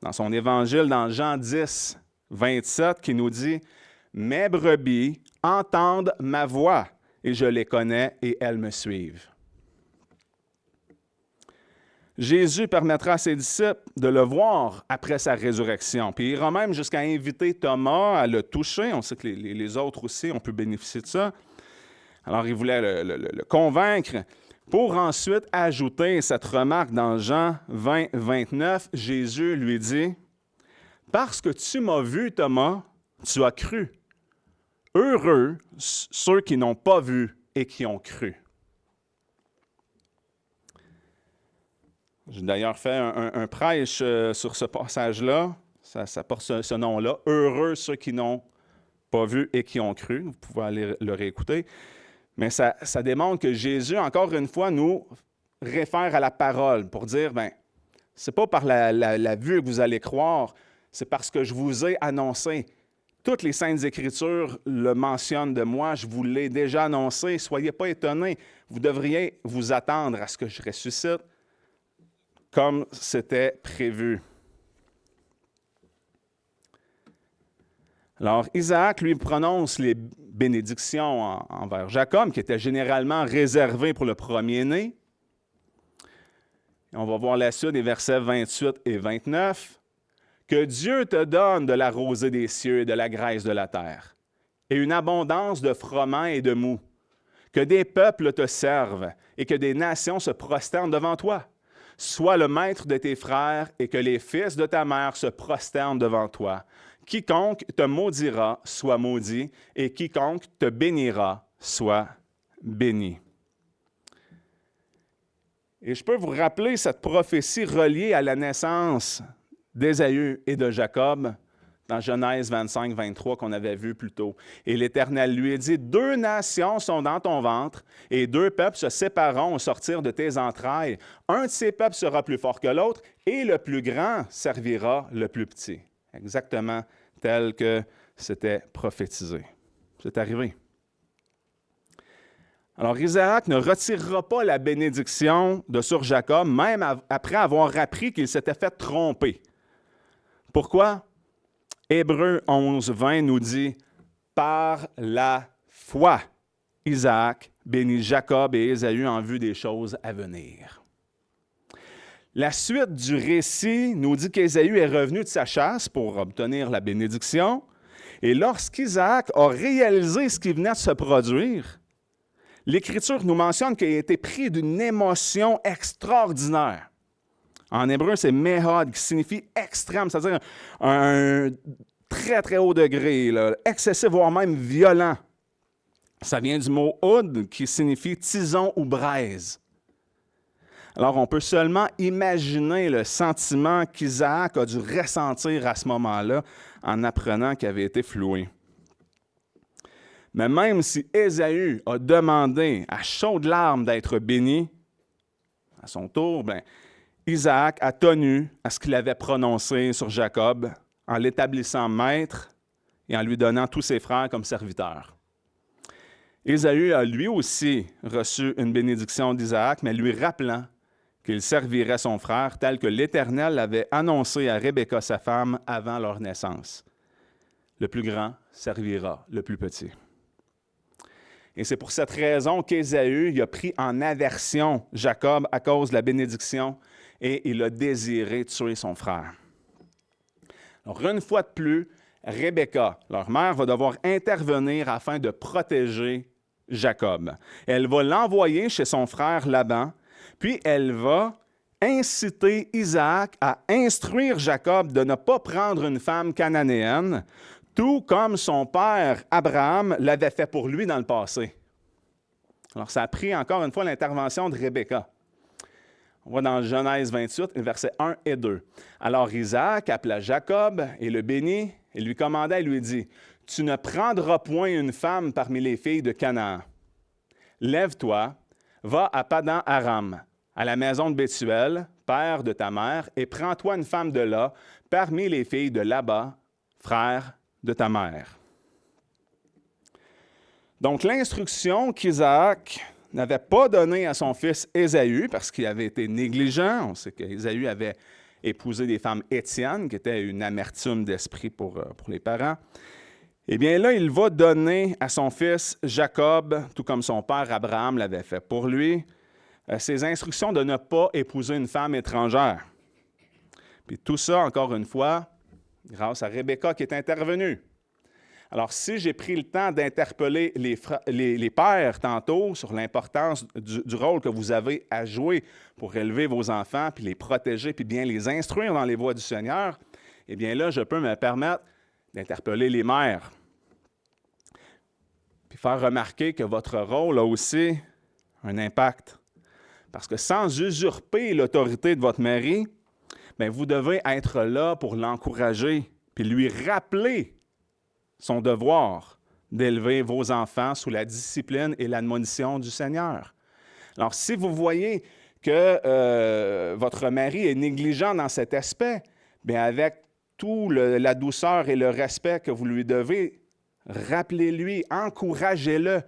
[SPEAKER 1] dans son évangile dans Jean 10, 27, qui nous dit « Mes brebis entendent ma voix, et je les connais et elles me suivent. » Jésus permettra à ses disciples de le voir après sa résurrection. Puis il ira même jusqu'à inviter Thomas à le toucher. On sait que les autres aussi ont pu bénéficier de ça. Alors il voulait le convaincre pour ensuite ajouter cette remarque dans Jean 20, 29. Jésus lui dit, « Parce que tu m'as vu, Thomas, tu as cru. Heureux ceux qui n'ont pas vu et qui ont cru. » J'ai d'ailleurs fait un prêche sur ce passage-là. Ça porte ce nom-là. Heureux ceux qui n'ont pas vu et qui ont cru. Vous pouvez aller le réécouter. Mais ça démontre que Jésus, encore une fois, nous réfère à la parole pour dire, bien, c'est pas par la vue que vous allez croire, c'est parce que je vous ai annoncé. Toutes les Saintes Écritures le mentionnent de moi, je vous l'ai déjà annoncé, soyez pas étonnés. Vous devriez vous attendre à ce que je ressuscite comme c'était prévu. Alors, Isaac, lui, prononce les bénédictions envers Jacob, qui étaient généralement réservées pour le premier-né. On va voir la suite des versets 28 et 29. « Que Dieu te donne de la rosée des cieux et de la graisse de la terre, et une abondance de froment et de mou. Que des peuples te servent et que des nations se prosternent devant toi. Sois le maître de tes frères et que les fils de ta mère se prosternent devant toi. Quiconque te maudira soit maudit et quiconque te bénira soit béni. Et je peux vous rappeler cette prophétie reliée à la naissance d'Ésaü et de Jacob dans Genèse 25, 23 qu'on avait vu plus tôt. Et l'Éternel lui a dit, « Deux nations sont dans ton ventre, et deux peuples se sépareront au sortir de tes entrailles. Un de ces peuples sera plus fort que l'autre, et le plus grand servira le plus petit. » Exactement tel que c'était prophétisé. C'est arrivé. Alors, Isaac ne retirera pas la bénédiction de sur Jacob, même après avoir appris qu'il s'était fait tromper. Pourquoi? Hébreux 11, 20 nous dit « Par la foi, Isaac bénit Jacob et Ésaü en vue des choses à venir. » La suite du récit nous dit qu'Ésaü est revenu de sa chasse pour obtenir la bénédiction, et lorsqu'Isaac a réalisé ce qui venait de se produire, l'Écriture nous mentionne qu'il a été pris d'une émotion extraordinaire. En hébreu, c'est méhad, qui signifie extrême, c'est-à-dire un très, très haut degré, là, excessif, voire même violent. Ça vient du mot oud, qui signifie tison ou braise. Alors, on peut seulement imaginer le sentiment qu'Isaac a dû ressentir à ce moment-là en apprenant qu'il avait été floué. Mais même si Ésaü a demandé à chaudes larmes d'être béni, à son tour, Isaac a tenu à ce qu'il avait prononcé sur Jacob en l'établissant maître et en lui donnant tous ses frères comme serviteurs. Ésaü a lui aussi reçu une bénédiction d'Isaac, mais lui rappelant qu'il servirait son frère tel que l'Éternel l'avait annoncé à Rebecca, sa femme, avant leur naissance. Le plus grand servira le plus petit. Et c'est pour cette raison qu'Ésaü a pris en aversion Jacob à cause de la bénédiction et il a désiré tuer son frère. Alors, une fois de plus, Rebecca, leur mère, va devoir intervenir afin de protéger Jacob. Elle va l'envoyer chez son frère Laban, puis elle va inciter Isaac à instruire Jacob de ne pas prendre une femme cananéenne, tout comme son père Abraham l'avait fait pour lui dans le passé. Alors, ça a pris encore une fois l'intervention de Rebecca. On va dans Genèse 28, versets 1 et 2. Alors Isaac appela Jacob et le bénit et lui commanda et lui dit, « Tu ne prendras point une femme parmi les filles de Canaan. Lève-toi, va à Padan Aram, à la maison de Bethuel, père de ta mère, et prends-toi une femme de là, parmi les filles de Laba, frère de ta mère. » Donc, l'instruction qu'Isaac n'avait pas donnée à son fils Ésaü, parce qu'il avait été négligent, on sait qu'Ésaü avait épousé des femmes étiennes, qui étaient une amertume d'esprit pour les parents, eh bien là, il va donner à son fils Jacob, tout comme son père Abraham l'avait fait pour lui, ses instructions de ne pas épouser une femme étrangère. Puis tout ça, encore une fois, grâce à Rebecca qui est intervenue. Alors, si j'ai pris le temps d'interpeller les pères tantôt sur l'importance du rôle que vous avez à jouer pour élever vos enfants, puis les protéger, puis bien les instruire dans les voies du Seigneur, eh bien là, je peux me permettre d'interpeller les mères. Puis faire remarquer que votre rôle a aussi un impact. Parce que sans usurper l'autorité de votre mari, bien, vous devez être là pour l'encourager, puis lui rappeler son devoir d'élever vos enfants sous la discipline et l'admonition du Seigneur. Alors, si vous voyez que votre mari est négligent dans cet aspect, bien avec toute la douceur et le respect que vous lui devez, rappelez-lui, encouragez-le.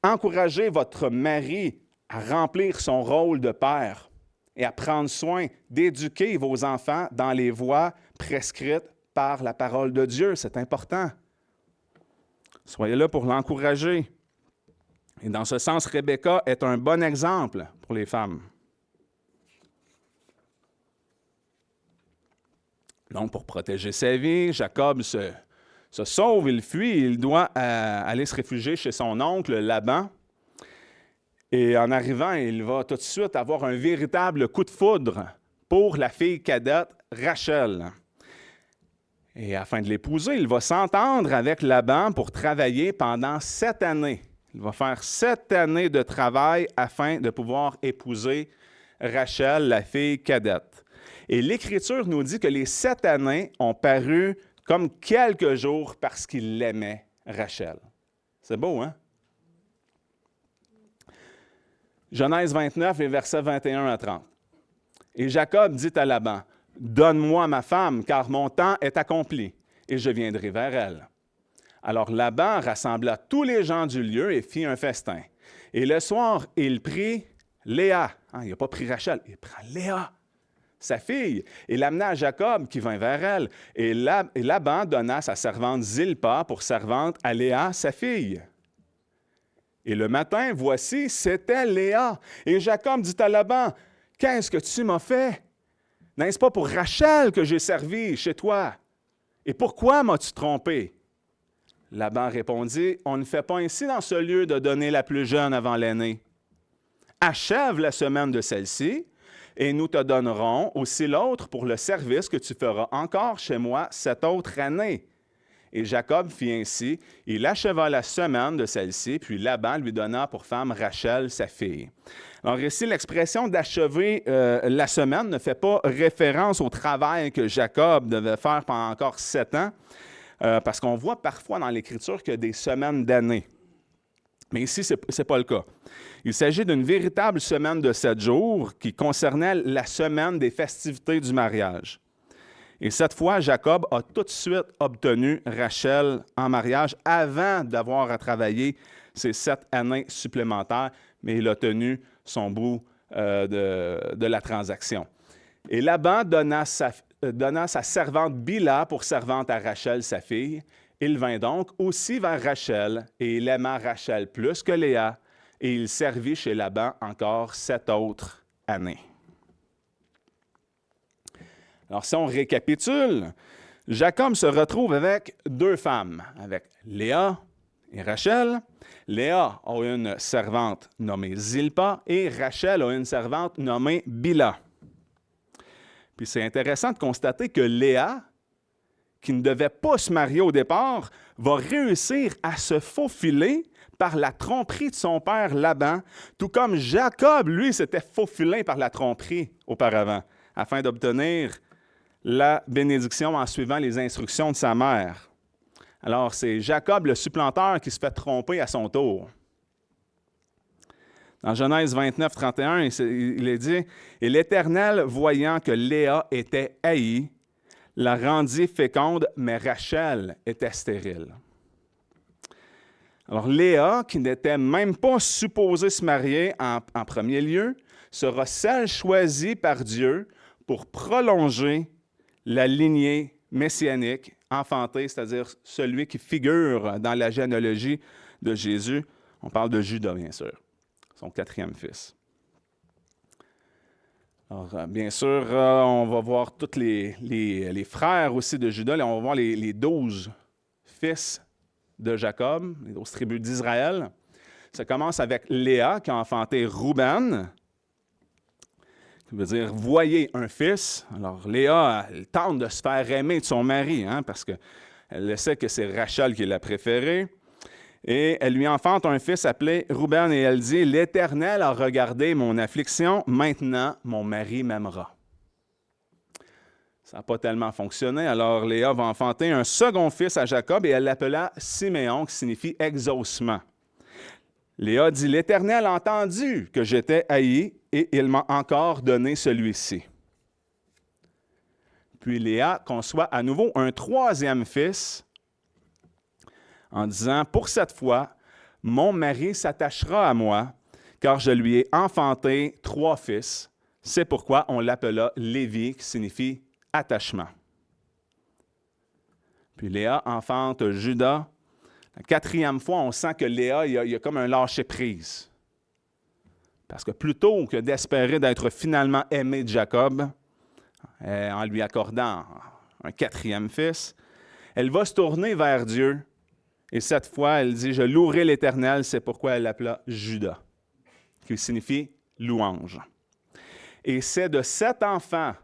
[SPEAKER 1] Encouragez votre mari à remplir son rôle de père et à prendre soin d'éduquer vos enfants dans les voies prescrites par la parole de Dieu. C'est important. Soyez là pour l'encourager. Et dans ce sens, Rebecca est un bon exemple pour les femmes. Donc, pour protéger sa vie, Jacob se se sauve, il fuit, il doit aller se réfugier chez son oncle Laban. Et en arrivant, il va tout de suite avoir un véritable coup de foudre pour la fille cadette Rachel. Et afin de l'épouser, il va s'entendre avec Laban pour travailler pendant 7 années. Il va faire 7 années de travail afin de pouvoir épouser Rachel, la fille cadette. Et l'Écriture nous dit que les 7 années ont paru comme quelques jours parce qu'il l'aimait, Rachel. C'est beau, hein? Genèse 29, les versets 21 à 30. Et Jacob dit à Laban, « Donne-moi ma femme, car mon temps est accompli, et je viendrai vers elle. » Alors Laban rassembla tous les gens du lieu et fit un festin. Et le soir, il prit Léa. Il n'a pas pris Rachel, il prend Léa, sa fille, et l'amena à Jacob, qui vint vers elle. Et Laban donna sa servante Zilpa pour servante à Léa, sa fille. Et le matin, voici, c'était Léa. Et Jacob dit à Laban, « Qu'est-ce que tu m'as fait? N'est-ce pas pour Rachel que j'ai servi chez toi? Et pourquoi m'as-tu trompé? » Laban répondit, « On ne fait pas ainsi dans ce lieu de donner la plus jeune avant l'aînée. Achève la semaine de celle-ci, et nous te donnerons aussi l'autre pour le service que tu feras encore chez moi cette autre année. » Et Jacob fit ainsi, il acheva la semaine de celle-ci, puis Laban lui donna pour femme Rachel, sa fille. Alors ici, l'expression d'achever la semaine ne fait pas référence au travail que Jacob devait faire pendant encore 7 ans, parce qu'on voit parfois dans l'Écriture qu'il y a des semaines d'années. Mais ici, ce n'est pas le cas. Il s'agit d'une véritable semaine de 7 jours qui concernait la semaine des festivités du mariage. Et cette fois, Jacob a tout de suite obtenu Rachel en mariage avant d'avoir à travailler ces 7 années supplémentaires, mais il a tenu son bout de la transaction. Et Laban donna sa servante Bila pour servante à Rachel, sa fille. Il vint donc aussi vers Rachel, et il aima Rachel plus que Léa, et il servit chez Laban encore 7 autres années. Alors, si on récapitule, Jacob se retrouve avec 2 femmes, avec Léa et Rachel. Léa a une servante nommée Zilpa et Rachel a une servante nommée Bila. Puis c'est intéressant de constater que Léa, qui ne devait pas se marier au départ, va réussir à se faufiler par la tromperie de son père Laban, tout comme Jacob, lui, s'était faufilé par la tromperie auparavant, afin d'obtenir la bénédiction en suivant les instructions de sa mère. Alors, c'est Jacob, le supplanteur, qui se fait tromper à son tour. Dans Genèse 29, 31, il est dit, « Et l'Éternel, voyant que Léa était haïe, la rendit féconde, mais Rachel était stérile. » Alors, Léa, qui n'était même pas supposée se marier en premier lieu, sera celle choisie par Dieu pour prolonger la lignée messianique enfantée, c'est-à-dire celui qui figure dans la généalogie de Jésus. On parle de Judas, bien sûr, son 4e fils. Alors, bien sûr, on va voir tous les frères aussi de Judas. Là, on va voir les 12 fils de Jacob, les 12 tribus d'Israël. Ça commence avec Léa, qui a enfanté Rouben, qui veut dire « voyez un fils ». Alors, Léa, elle tente de se faire aimer de son mari, parce qu'elle sait que c'est Rachel qui est la préférée. Et elle lui enfante un fils appelé Rouben, et elle dit « L'Éternel a regardé mon affliction, maintenant mon mari m'aimera ». Ça n'a pas tellement fonctionné, alors Léa va enfanter un second fils à Jacob, et elle l'appela Siméon, qui signifie « exaucement ». Léa dit « L'Éternel a entendu que j'étais haï, et il m'a encore donné celui-ci. » Puis Léa conçoit à nouveau un 3e fils en disant « Pour cette fois, mon mari s'attachera à moi, car je lui ai enfanté 3 fils. C'est pourquoi on l'appela Lévi, qui signifie « attachement ». Puis Léa enfante Judas. La 4e fois, on sent que Léa, il y a comme un lâcher-prise. Parce que plutôt que d'espérer d'être finalement aimée de Jacob, en lui accordant un 4e fils, Elle va se tourner vers Dieu. Et cette fois, elle dit, « Je louerai l'Éternel », c'est pourquoi elle l'appela Judas, qui signifie louange. Et c'est de cet enfant,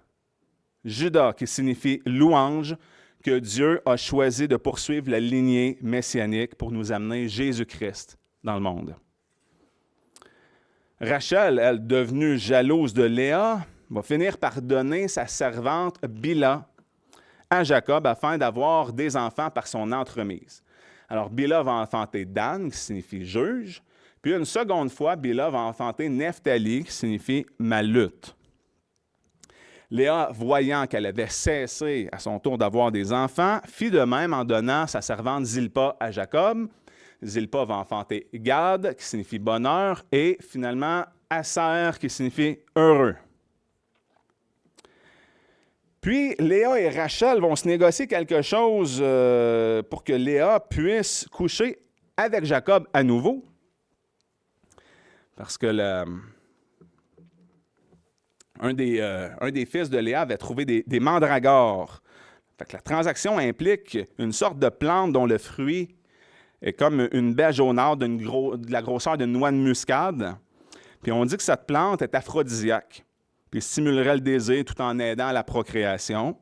[SPEAKER 1] Judas, qui signifie louange, que Dieu a choisi de poursuivre la lignée messianique pour nous amener Jésus-Christ dans le monde. Rachel, elle, devenue jalouse de Léa, va finir par donner sa servante Bilha à Jacob afin d'avoir des enfants par son entremise. Alors, Bilha va enfanter Dan, qui signifie juge, puis une seconde fois, Bilha va enfanter Nephtali, qui signifie ma lutte. Léa, voyant qu'elle avait cessé à son tour d'avoir des enfants, fit de même en donnant sa servante Zilpa à Jacob. Zilpa va enfanter Gad, qui signifie bonheur, et finalement Aser, qui signifie heureux. Puis, Léa et Rachel vont se négocier quelque chose pour que Léa puisse coucher avec Jacob à nouveau. Parce que un des fils de Léa avait trouvé des mandragores. Fait que la transaction implique une sorte de plante dont le fruit est comme une baie jaunâtre de la grosseur d'une noix de muscade. Puis on dit que cette plante est aphrodisiaque, puis stimulerait le désir tout en aidant à la procréation.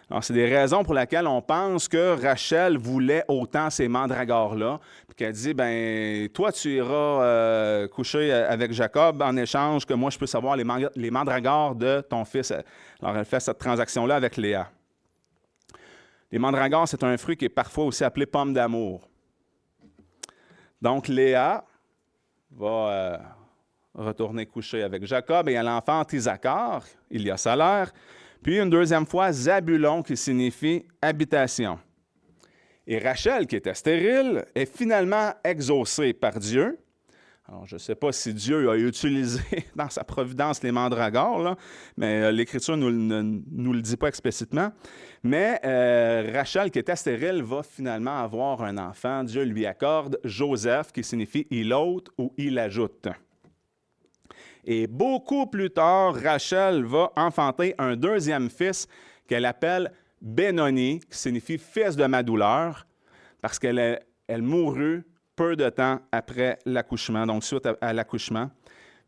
[SPEAKER 1] Alors, c'est des raisons pour lesquelles on pense que Rachel voulait autant ces mandragores-là, puis qu'elle dit, ben toi, tu iras coucher avec Jacob en échange que moi, je puisse avoir les mandragores de ton fils. Alors, elle fait cette transaction-là avec Léa. Les mandragores, c'est un fruit qui est parfois aussi appelé pomme d'amour. Donc, Léa va retourner coucher avec Jacob et elle enfante Isaacar, il y a salaire. Puis une deuxième fois, Zabulon, qui signifie habitation. Et Rachel, qui était stérile, est finalement exaucée par Dieu. Alors, je ne sais pas si Dieu a utilisé dans sa providence les mandragores, là, mais l'Écriture ne nous le dit pas explicitement. Mais Rachel, qui était stérile, va finalement avoir un enfant. Dieu lui accorde Joseph, qui signifie « il ôte » ou « il ajoute ». Et beaucoup plus tard, Rachel va enfanter un deuxième fils qu'elle appelle Benoni, qui signifie « fils de ma douleur », parce qu'elle mourut peu de temps après l'accouchement, donc suite à l'accouchement.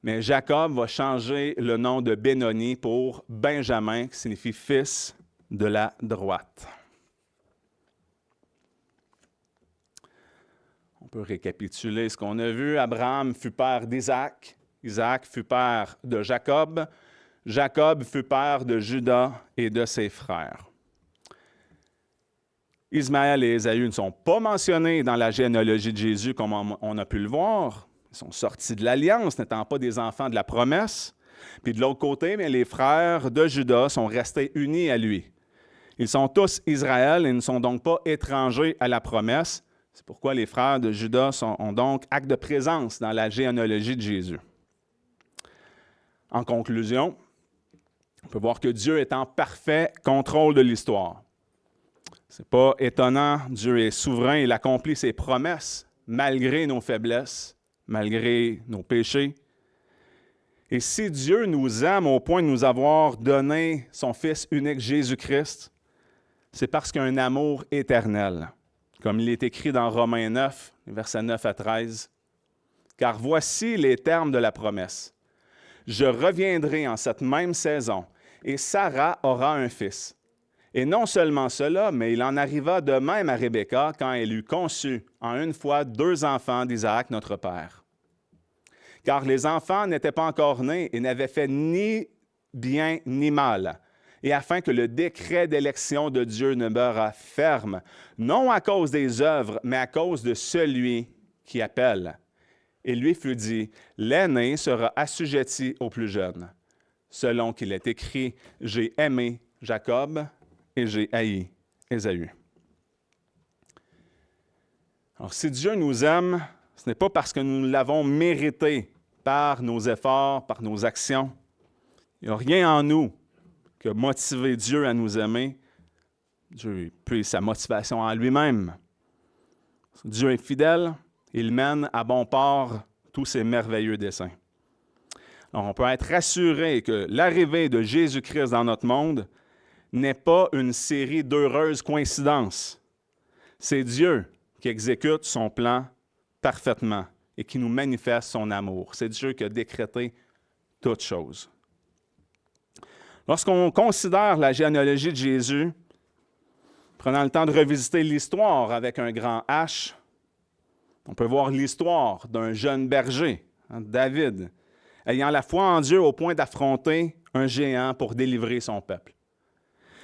[SPEAKER 1] Mais Jacob va changer le nom de Benoni pour Benjamin, qui signifie « fils de la droite ». On peut récapituler ce qu'on a vu. Abraham fut père d'Isaac. Isaac fut père de Jacob. Jacob fut père de Judas et de ses frères. Ismaël et Ésaü ne sont pas mentionnés dans la généalogie de Jésus comme on a pu le voir. Ils sont sortis de l'Alliance, n'étant pas des enfants de la promesse. Puis de l'autre côté, mais les frères de Judas sont restés unis à lui. Ils sont tous Israël et ne sont donc pas étrangers à la promesse. C'est pourquoi les frères de Judas ont donc acte de présence dans la généalogie de Jésus. En conclusion, on peut voir que Dieu est en parfait contrôle de l'histoire. Ce n'est pas étonnant, Dieu est souverain, il accomplit ses promesses malgré nos faiblesses, malgré nos péchés. Et si Dieu nous aime au point de nous avoir donné son Fils unique Jésus-Christ, c'est parce qu'il y a un amour éternel, comme il est écrit dans Romains 9, versets 9 à 13. « Car voici les termes de la promesse. Je reviendrai en cette même saison, et Sarah aura un fils. Et non seulement cela, mais il en arriva de même à Rebecca quand elle eut conçu en une fois 2 enfants d'Isaac notre père. Car les enfants n'étaient pas encore nés et n'avaient fait ni bien ni mal, et afin que le décret d'élection de Dieu demeurât ferme, non à cause des œuvres, mais à cause de celui qui appelle. Et lui fut dit, l'aîné sera assujetti au plus jeune, selon qu'il est écrit, j'ai aimé Jacob et j'ai haï Ésaü. Alors, si Dieu nous aime, ce n'est pas parce que nous l'avons mérité par nos efforts, par nos actions. Il n'y a rien en nous qui a motivé Dieu à nous aimer. Dieu puise sa motivation en lui-même. Dieu est fidèle. Il mène à bon port tous ses merveilleux desseins. Alors, on peut être rassuré que l'arrivée de Jésus-Christ dans notre monde n'est pas une série d'heureuses coïncidences, C'est Dieu qui exécute son plan parfaitement et qui nous manifeste son amour. C'est Dieu qui a décrété toutes choses. Lorsqu'on considère la généalogie de Jésus, prenant le temps de revisiter l'histoire avec un grand H, on peut voir l'histoire d'un jeune berger, David, ayant la foi en Dieu au point d'affronter un géant pour délivrer son peuple.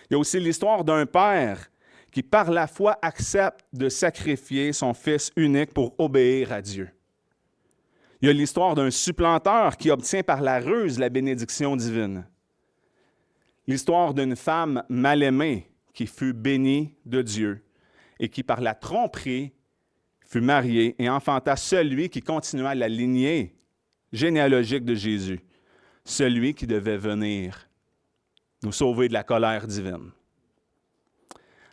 [SPEAKER 1] Il y a aussi l'histoire d'un père qui, par la foi, accepte de sacrifier son fils unique pour obéir à Dieu. Il y a l'histoire d'un supplanteur qui obtient par la ruse la bénédiction divine. L'histoire d'une femme mal aimée qui fut bénie de Dieu et qui, par la tromperie, fut mariée et enfanta celui qui continua la lignée généalogique de Jésus, celui qui devait venir nous sauver de la colère divine.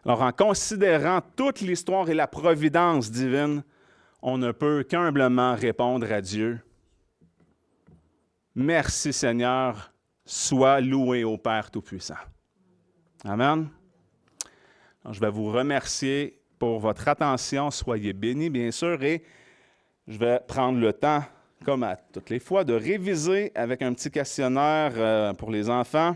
[SPEAKER 1] Alors, en considérant toute l'histoire et la providence divine, on ne peut qu'humblement répondre à Dieu. Merci Seigneur, sois loué au Père Tout-Puissant. Amen. Alors, je vais vous remercier pour votre attention. Soyez bénis, bien sûr, et je vais prendre le temps, comme à toutes les fois, de réviser avec un petit questionnaire pour les enfants.